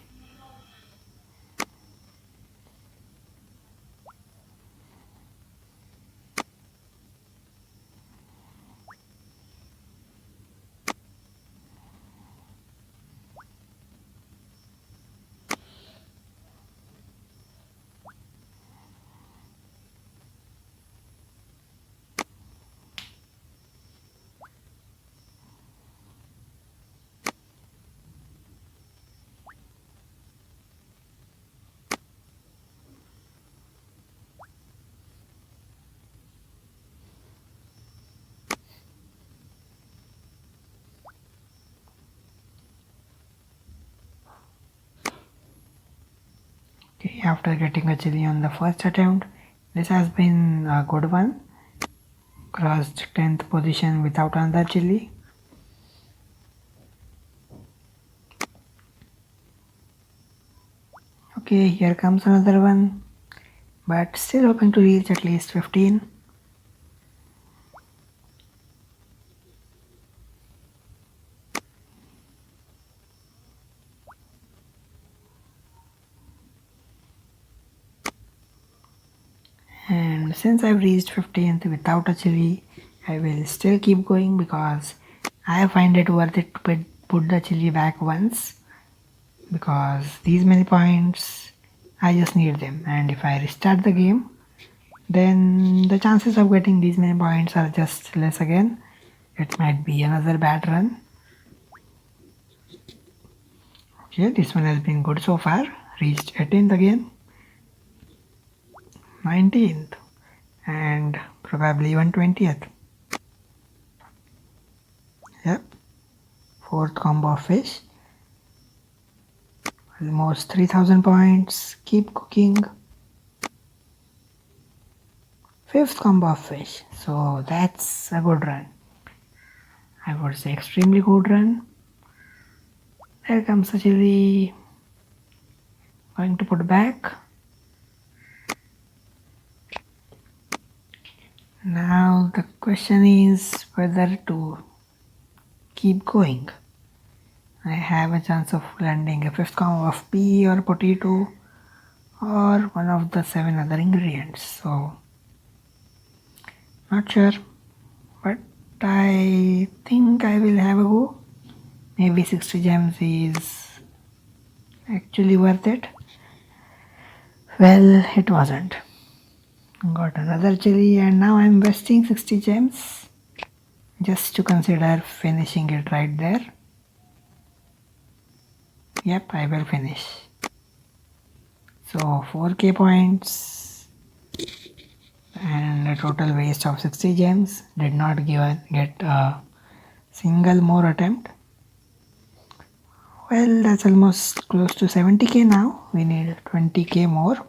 Okay, after getting a chili on the first attempt, this has been a good one. Crossed 10th position without another chili. Okay, here comes another one, but still hoping to reach at least 15. And since I've reached 15th without a chili, I will still keep going because I find it worth it to put the chili back once, because these many points I just need them, and if I restart the game, then the chances of getting these many points are just less again. It might be another bad run. Okay, this one has been good so far. Reached 18th again, 19th, and probably even 20th. Yep, fourth combo of fish. Almost 3000 points. Keep cooking. Fifth combo of fish. So that's a good run. I would say extremely good run. There comes the chili. Going to put back. Now the question is whether to keep going. I have a chance of landing a fifth combo of pea or potato or one of the 7 other ingredients. So not sure, but I think I will have a go. Maybe 60 gems is actually worth it. Well, it wasn't. Got another chili and now I'm investing 60 gems just to consider finishing it right there. Yep, I will finish. So 4k points and a total waste of 60 gems. Did not get a single more attempt. Well, that's almost close to 70k now. We need 20k more.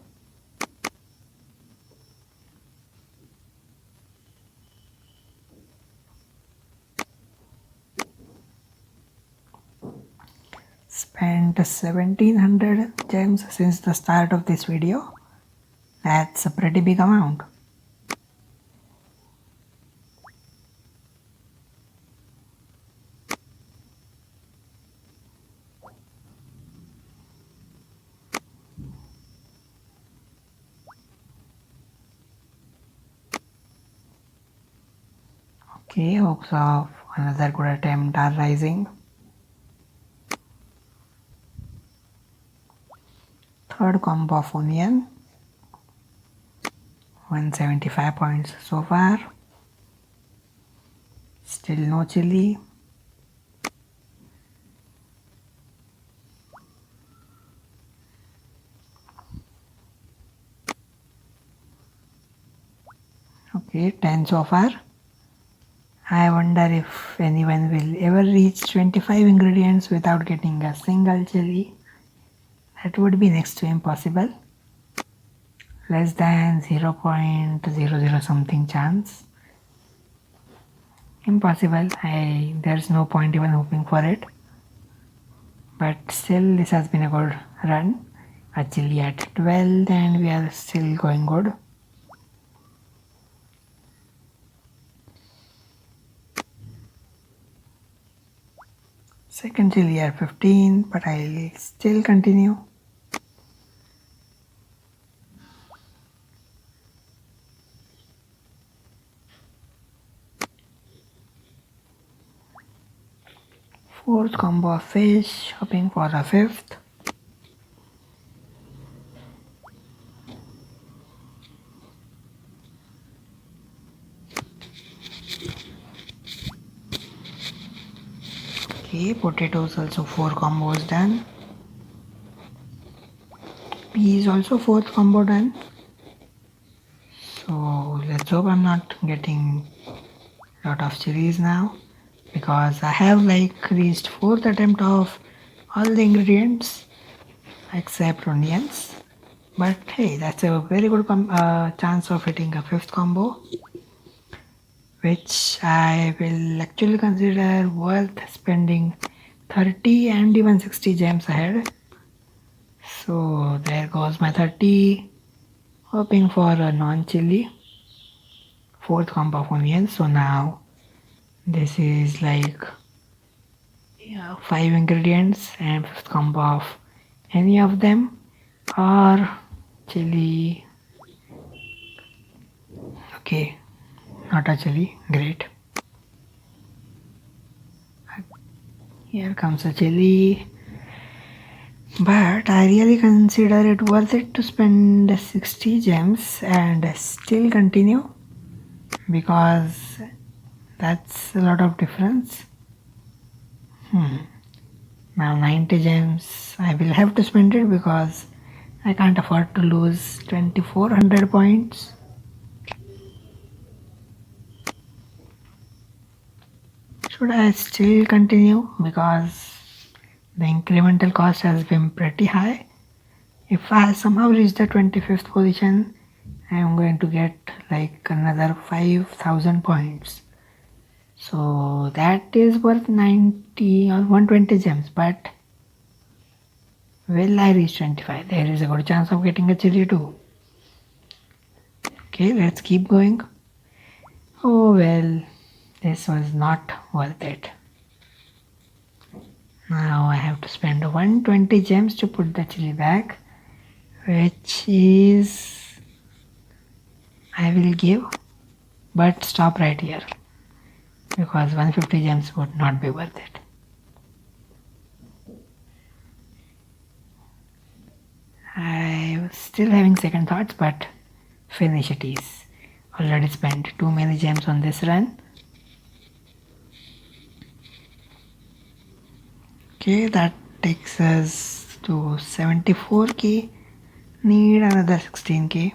Spent 1700 gems since the start of this video. That's a pretty big amount. Okay, hopes of another good attempt are rising. Third combo of onion. 175 points so far. Still no chili. Okay, 10 so far. I wonder if anyone will ever reach 25 ingredients without getting a single chili. That would be next to impossible. Less than 0.00 something chance. Impossible. There's no point even hoping for it. but still this has been a good run. Actually at 12 and we are still going good. Second chili at 15, but I'll still continue. Fourth combo of fish, hoping for a fifth. Okay, potatoes also 4 combos done. Peas also 4th combo done. So let's hope I'm not getting a lot of chilies now, because I have like reached 4th attempt of all the ingredients except onions. But hey, that's a very good chance of hitting a 5th combo, which I will actually consider worth spending 30 and even 60 gems ahead. So there goes my 30, hoping for a non-chili 4th combo of onions. So now this is like 5 ingredients and 5th combo of any of them or chili. Okay, not a chili, great. Here comes a chili, but I really consider it worth it to spend 60 gems and still continue, because that's a lot of difference. Now 90 gems, I will have to spend it because I can't afford to lose 2400 points. Should I still continue, because the incremental cost has been pretty high? If I somehow reach the 25th position, I am going to get like another 5000 points. So that is worth 90 or 120 gems, but will I reach 25? There is a good chance of getting a chili too. Okay, let's keep going. Oh well, this was not worth it. Now I have to spend 120 gems to put the chili back, which is, I will give, but stop right here, because 150 gems would not be worth it. I was still having second thoughts, but finish it is. Already spent too many gems on this run. Okay, that takes us to 74k. Need another 16k.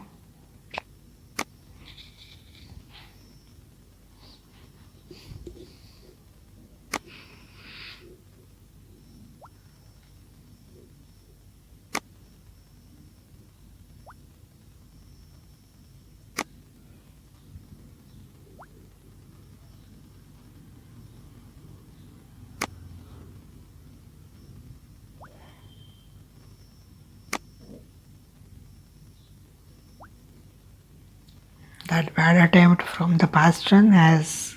That bad attempt from the past run has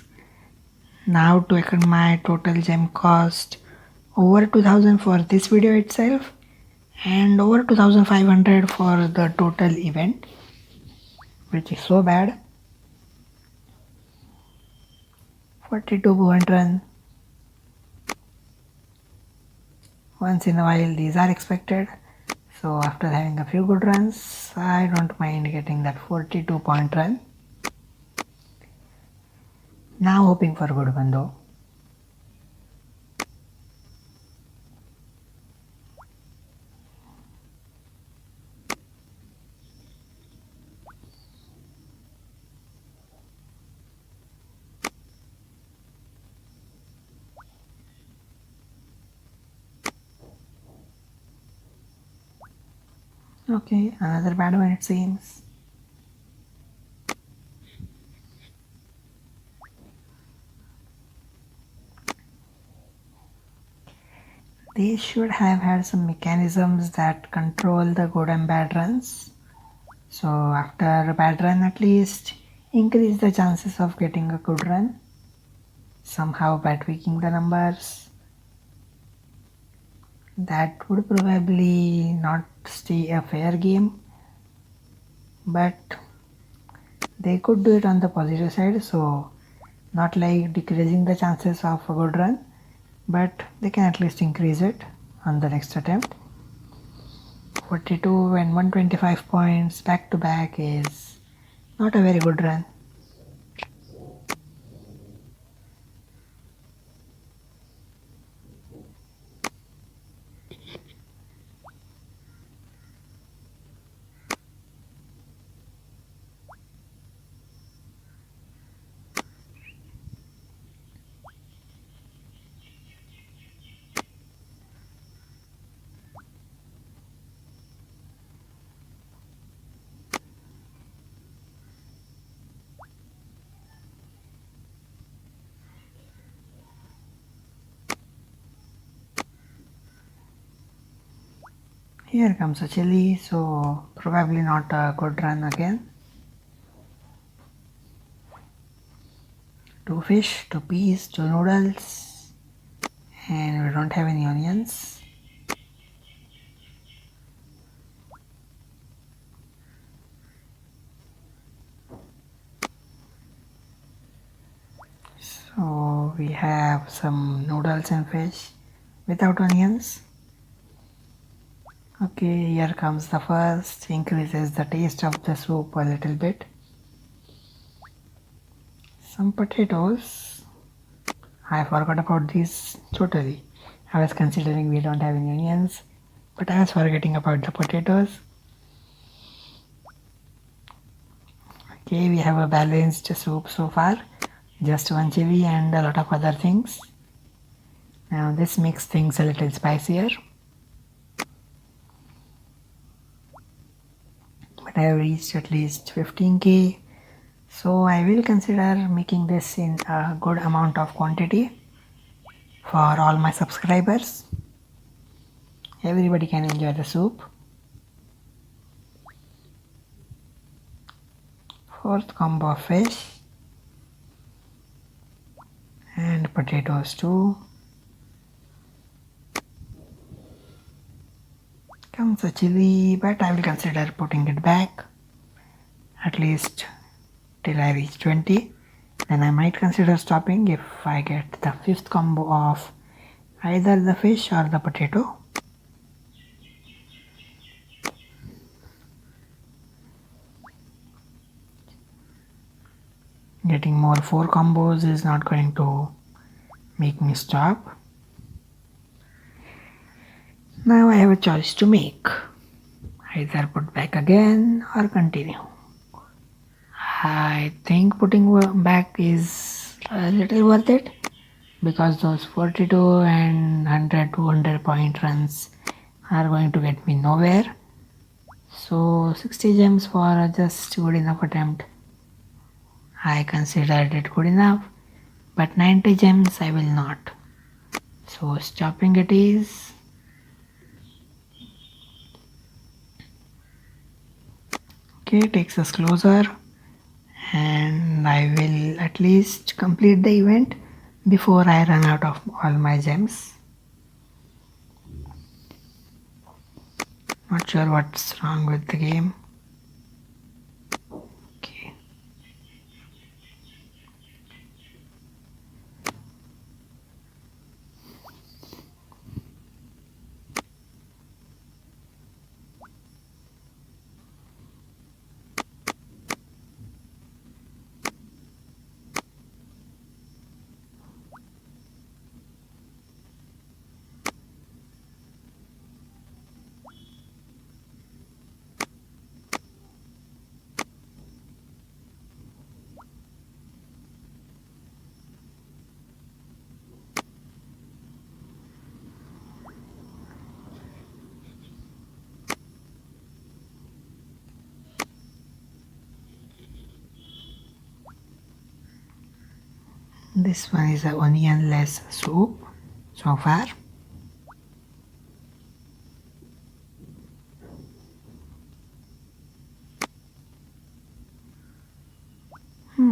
now taken my total gem cost over 2000 for this video itself and over 2500 for the total event, which is so bad. 42 point run. Once in a while these are expected. So after having a few good runs, I don't mind getting that 42 point run. Now hoping for a good one though. Okay, another bad one it seems. They should have had some mechanisms that control the good and bad runs. So after a bad run, at least increase the chances of getting a good run somehow by tweaking the numbers. That would probably not stay a fair game, but they could do it on the positive side, so not like decreasing the chances of a good run, but they can at least increase it on the next attempt. 42 and 125 points back to back is not a very good run. Here comes a chili, so probably not a good run again. 2 fish, 2 peas, 2 noodles, and we don't have any onions. So we have some noodles and fish without onions. Okay, here comes the first, increases the taste of the soup a little bit. Some potatoes. I forgot about these totally. I was considering we don't have any onions, but I was forgetting about the potatoes. Okay, we have a balanced soup so far. Just one chili and a lot of other things. Now this makes things a little spicier. But I have reached at least 15k, so I will consider making this in a good amount of quantity for all my subscribers. Everybody can enjoy the soup. Fourth combo of fish and potatoes too. Comes a chili, but I will consider putting it back at least till I reach 20. Then I might consider stopping if I get the fifth combo of either the fish or the potato. Getting more 4 combos is not going to make me stop. Now I have a choice to make. Either put back again or continue. I think putting back is a little worth it because those 42 and 100 200 point runs are going to get me nowhere. So 60 gems for just good enough attempt. I considered it good enough, but 90 gems I will not. So stopping it is. Okay, takes us closer, and I will at least complete the event before I run out of all my gems. Not sure what's wrong with the game. Okay. This one is a onionless soup so far. I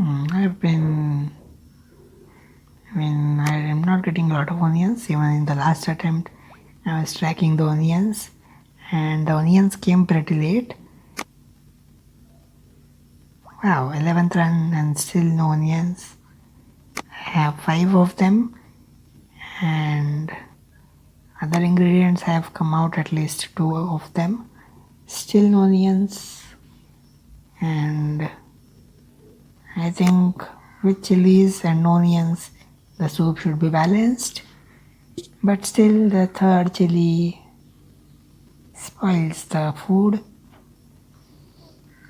am not getting a lot of onions. Even in the last attempt, I was tracking the onions, and the onions came pretty late. Wow, 11th run and still no onions. I have 5 of them, and other ingredients have come out, at least 2 of them. Still no onions, and I think with chilies and onions the soup should be balanced, but still the third chili spoils the food.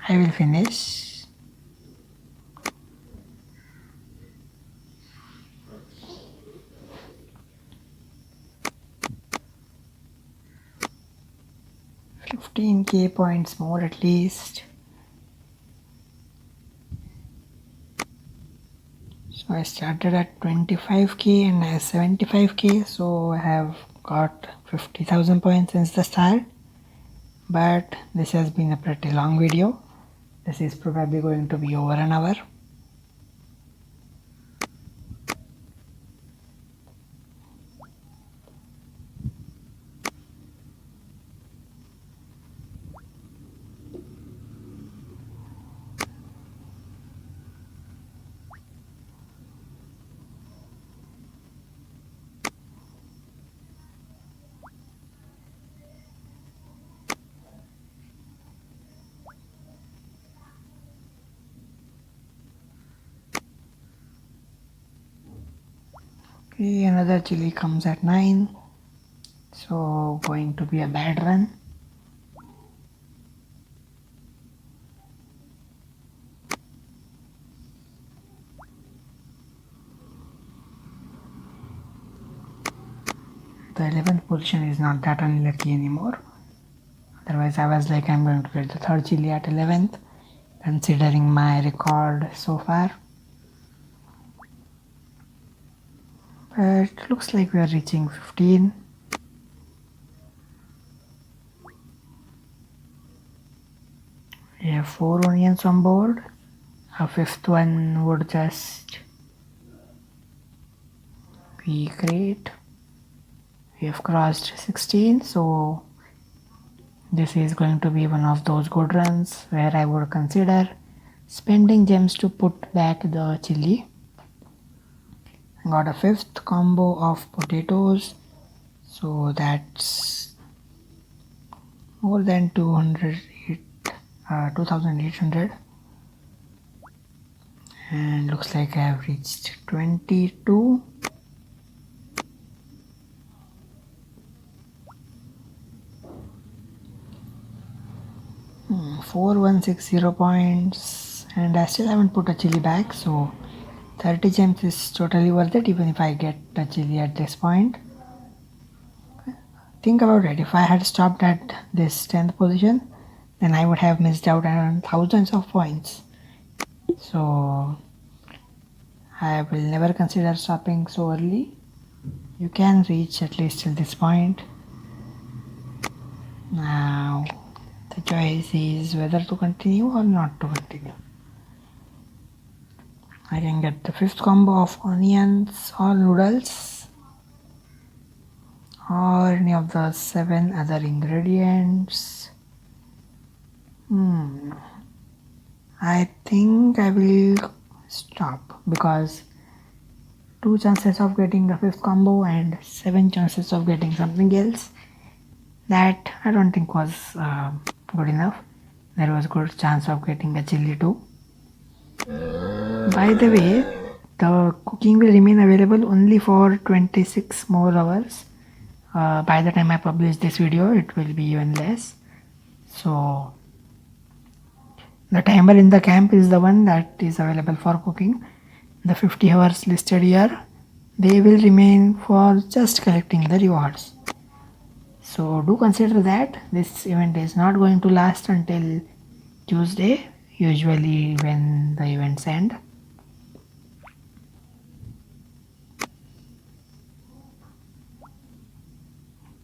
I will finish. $15,000 points more at least. So I started at 25k and I have 75k, so I have got 50,000 points since the start. But this has been a pretty long video. This is probably going to be over an hour. Okay, another chili comes at 9, so going to be a bad run. The 11th position is not that unlucky anymore. Otherwise I was like, I'm going to get the third chili at 11th, considering my record so far. But looks like we are reaching 15. We have 4 onions on board. A 5th one would just be great. We have crossed 16, so this is going to be one of those good runs where I would consider spending gems to put back the chili. I got a 5th combo of potatoes, so that's more than 2,800, and looks like I have reached 22. Hmm, 4160 points, and I still haven't put a chili back, so 30 gems is totally worth it even if I get the chili at this point. Think about it, if I had stopped at this 10th position, then I would have missed out on thousands of points. So I will never consider stopping so early. You can reach at least till this point. Now the choice is whether to continue or not to continue. I can get the 5th combo of onions or noodles, or any of the 7 other ingredients. I think I will stop, because 2 chances of getting the 5th combo and 7 chances of getting something else, that I don't think was good enough. There was good chance of getting a chili too. By the way, the cooking will remain available only for 26 more hours. By the time I publish this video, it will be even less. So the timer in the camp is the one that is available for cooking. The 50 hours listed here, they will remain for just collecting the rewards. So do consider that this event is not going to last until Tuesday, usually when the events end.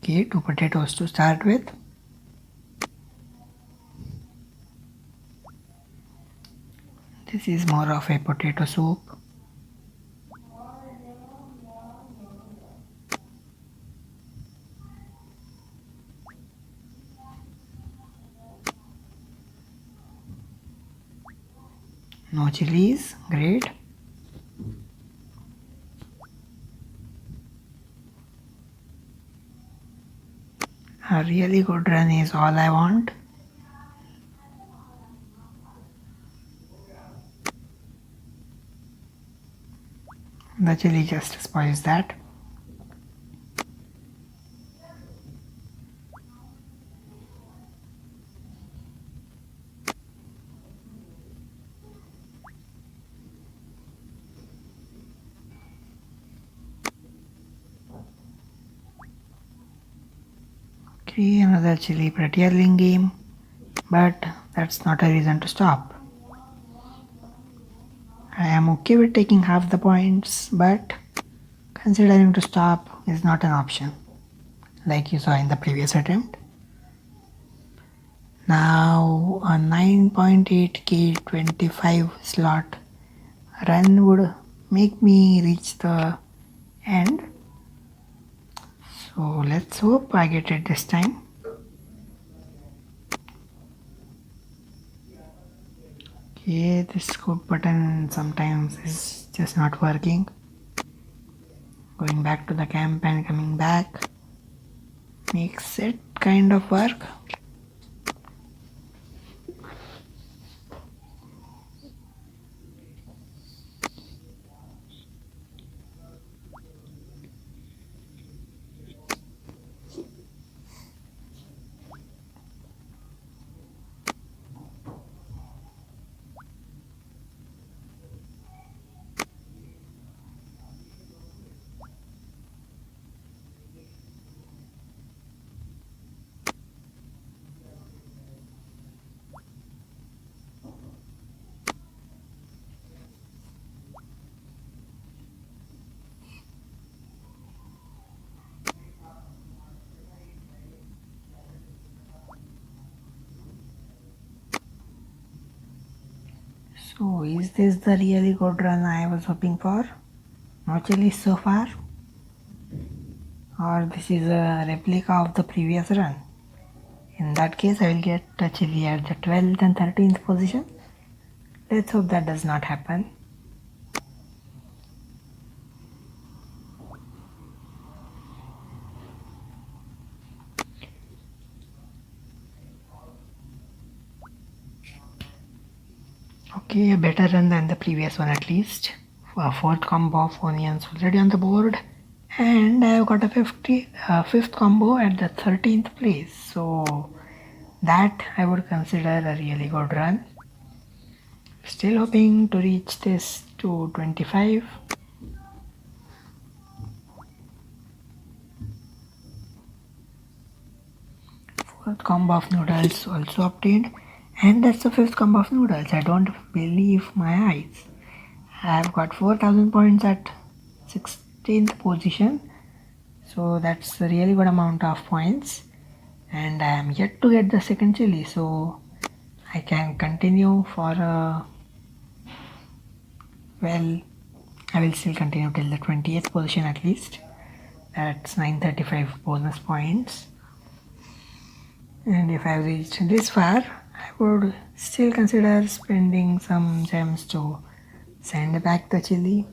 Okay, 2 potatoes to start with. This is more of a potato soup. No chilies, great. A really good run is all I want. The chili just spoils that. Okay, another chili pretty early in game, but that's not a reason to stop. I am okay with taking half the points, but considering to stop is not an option, like you saw in the previous attempt. Now a 9.8k 25 slot run would make me reach the end. So let's hope I get it this time. Okay, this scope button sometimes is just not working. Going back to the camp and coming back makes it kind of work. So is this the really good run I was hoping for? No chilies so far? Or this is a replica of the previous run? In that case I will get a chili at the 12th and 13th position. Let's hope that does not happen. Okay, a better run than the previous one at least. A fourth combo of onions already on the board, and I've got a fifth combo at the 13th place. So that I would consider a really good run. Still hoping to reach this to 25. Fourth combo of noodles also obtained, and that's the fifth combo of noodles. I don't believe my eyes. I've got 4000 points at 16th position, so that's a really good amount of points, and I am yet to get the second chili, so I can continue for well, I will still continue till the 20th position at least. That's 935 bonus points, and if I reached this far I would still consider spending some gems to send back the chili.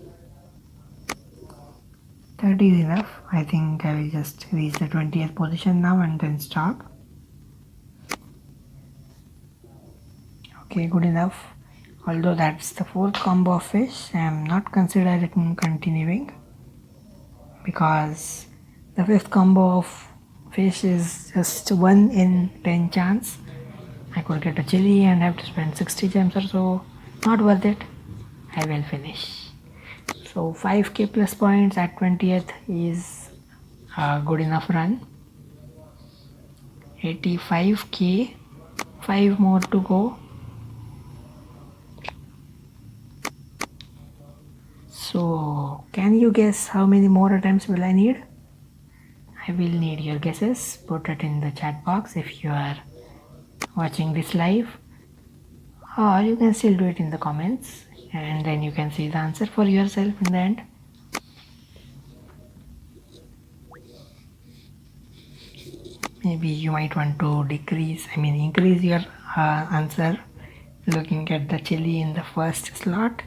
That is enough. I think I will just reach the 20th position now and then stop. Okay, good enough. Although that's the fourth combo of fish, I am not considering continuing because the fifth combo of fish is just 1 in 10 chance. I could get a chili and have to spend 60 gems or so. Not worth it. I will finish. So 5k plus points at 20th is a good enough run. 85k, 5 more to go. So can you guess how many more attempts will I need? I will need your guesses. Put it in the chat box if you are watching this live, or you can still do it in the comments and then you can see the answer for yourself in the end. Maybe you might want to increase your answer looking at the chili in the first slot.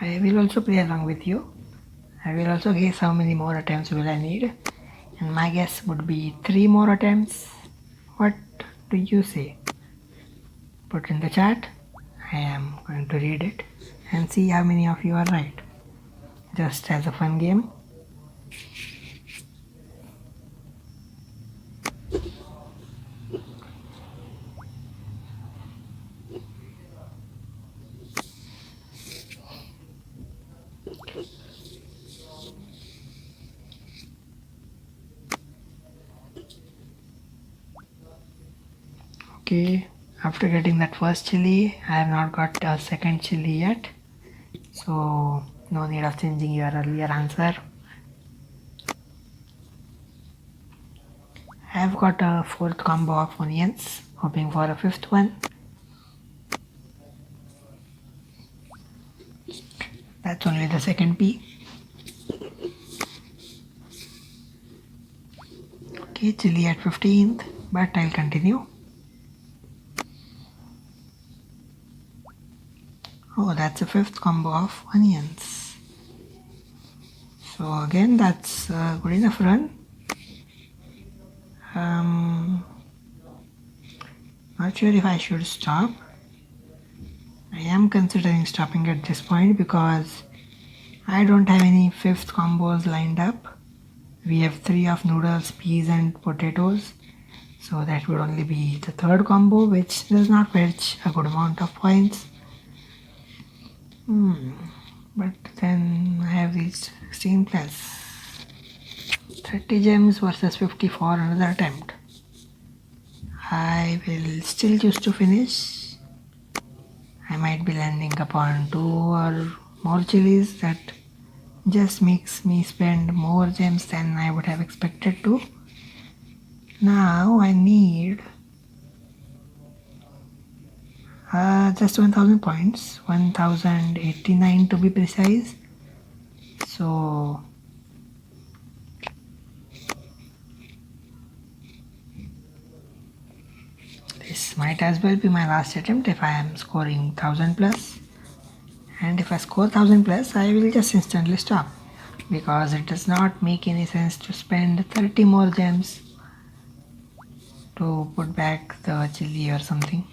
I will also play along with you. I will also guess how many more attempts will I need, and my guess would be 3 more attempts. What do you say? Put in the chat. I am going to read it and see how many of you are right. Just as a fun game. Okay, after getting that first chili, I have not got a second chili yet, so no need of changing your earlier answer. I have got a fourth combo of onions, hoping for a fifth one. That's only the second P. Okay, chili at 15th, but I'll continue. Oh, that's a fifth combo of onions. So again, that's a good enough run. Not sure if I should stop. I am considering stopping at this point because I don't have any fifth combos lined up. We have 3 of noodles, peas and potatoes. So that would only be the third combo, which does not fetch a good amount of points. But then I have reached 16 plus 30 gems versus 50 for another attempt. I will still choose to finish. I might be landing upon 2 or more chilies that just makes me spend more gems than I would have expected to. Now I need just 1000 points, 1089 to be precise. So this might as well be my last attempt if I am scoring 1000 plus. And if I score 1000 plus, I will just instantly stop because it does not make any sense to spend 30 more gems to put back the chili or something.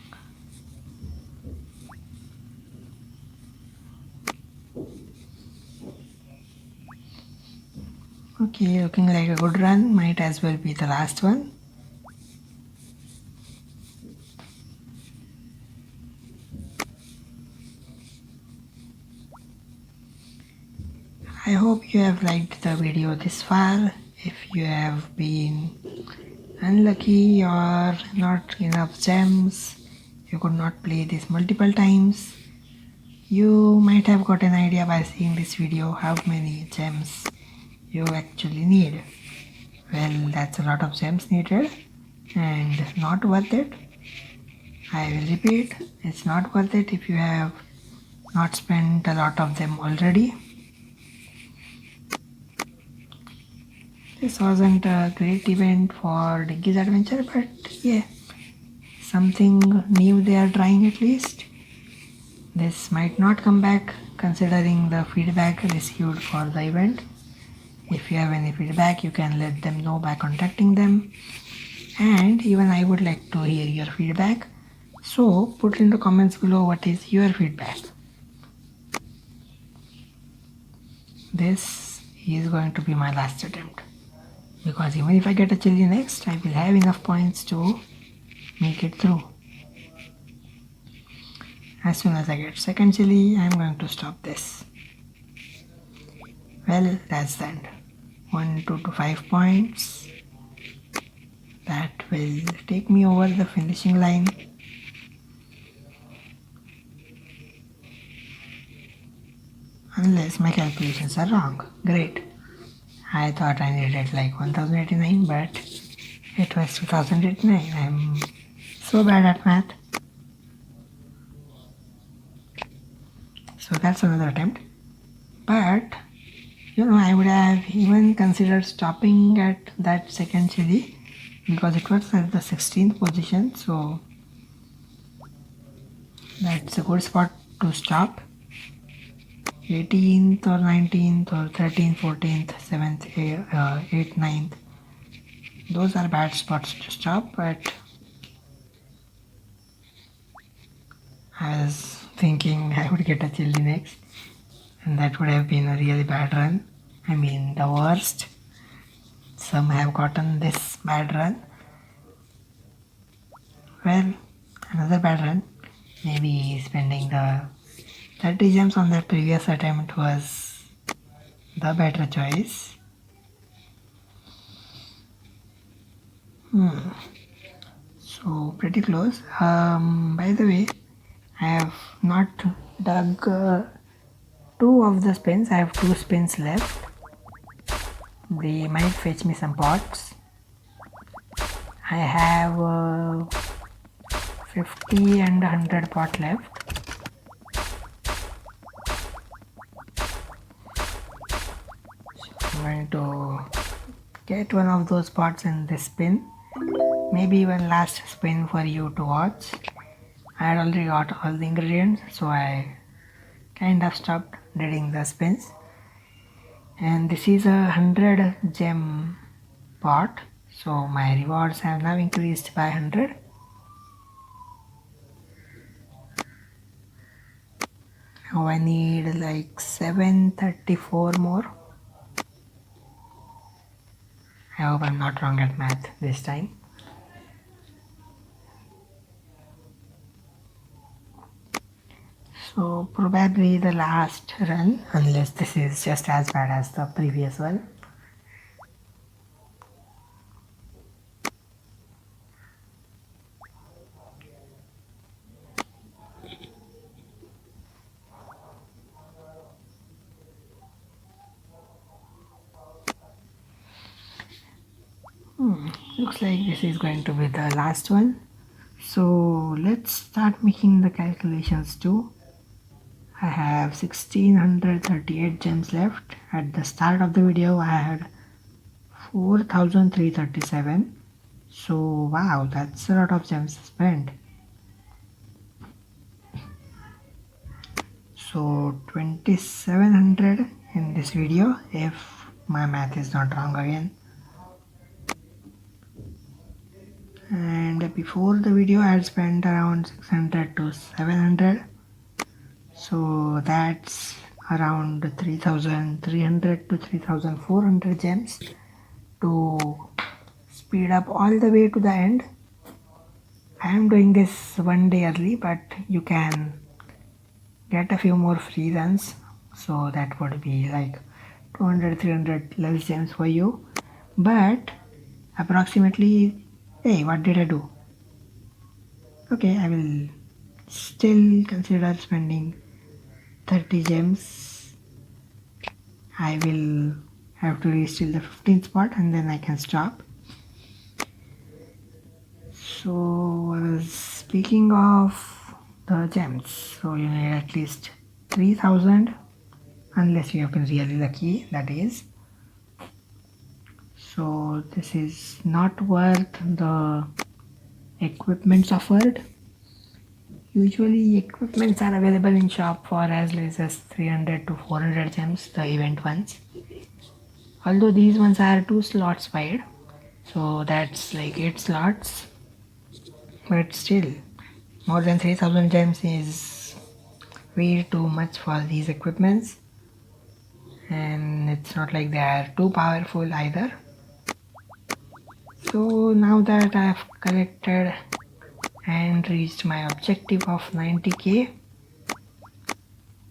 Okay, looking like a good run, might as well be the last one. I hope you have liked the video this far. If you have been unlucky or not enough gems, you could not play this multiple times, you might have got an idea by seeing this video how many gems you actually need. Well, that's a lot of gems needed and not worth it. I will repeat, it's not worth it if you have not spent a lot of them already. This wasn't a great event for Dinky's Adventure, but yeah, something new they are trying at least. This might not come back considering the feedback received for the event. If you have any feedback, you can let them know by contacting them. And even I would like to hear your feedback. So put in the comments below what is your feedback. This is going to be my last attempt. Because even if I get a chili next, I will have enough points to make it through. As soon as I get second chili, I am going to stop this. Well, that's the end. 1, 2 to 5 points. That will take me over the finishing line. Unless my calculations are wrong. Great. I thought I needed like 1089, but It was 2009. I'm so bad at math. So that's another attempt. But I would have even considered stopping at that second chili because it was at the 16th position. So that's a good spot to stop. 18th or 19th or 13th, 14th, 7th, 8th, 9th. Those are bad spots to stop, but I was thinking I would get a chili next, and that would have been a really bad run. I mean, the worst. Some have gotten this bad run. Well, another bad run. Maybe spending the 30 gems on that previous attempt was the better choice. So pretty close. By the way, I have not dug two of the spins. I have two spins left. They might fetch me some pots. I have 50 and 100 pot left. So I'm going to get one of those pots in this spin. Maybe one last spin for you to watch. I had already got all the ingredients, so I kind of stopped reading the spins. And this is a 100 gem pot, so my rewards have now increased by 100. Now I need like 734 more. I hope I'm not wrong at math this time. So probably the last run, unless this is just as bad as the previous one. Looks like this is going to be the last one. So let's start making the calculations too. I have 1638 gems left. At the start of the video I had 4337. So wow, that's a lot of gems spent. So 2700 in this video if my math is not wrong again. And before the video I had spent around 600 to 700. So that's around 3300 to 3400 gems to speed up all the way to the end. I am doing this one day early, but you can get a few more free runs, so that would be like 200 300 less gems for you. But approximately, hey, what did I do? Okay, I will still consider spending 30 gems. I will have to reach till the 15th spot and then I can stop. So I was speaking of the gems, so you need at least 3000 unless you have been really lucky, that is. So this is not worth the equipments offered. Usually equipments are available in shop for as less as 300 to 400 gems, the event ones. Although these ones are 2 slots wide, so that's like 8 slots. But still, more than 3000 gems is way too much for these equipments. And it's not like they are too powerful either. So now that I have collected and reached my objective of 90k,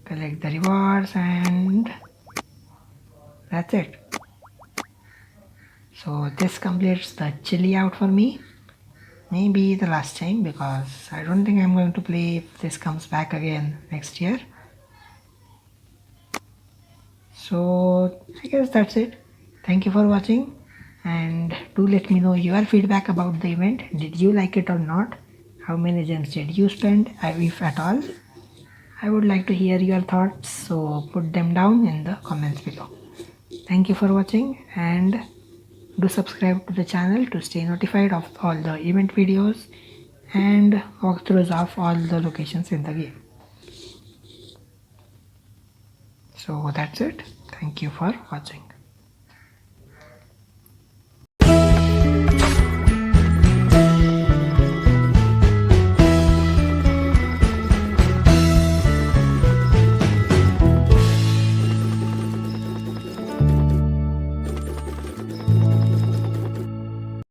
collect the rewards and that's it. So this completes the chili out for me. Maybe the last time, because I don't think I'm going to play if this comes back again next year. So I guess that's it. Thank you for watching and do let me know your feedback about the event. Did you like it or not? How many gems did you spend, if at all? I would like to hear your thoughts, so put them down in the comments below. Thank you for watching, and do subscribe to the channel to stay notified of all the event videos and walkthroughs of all the locations in the game. So that's it. Thank you for watching.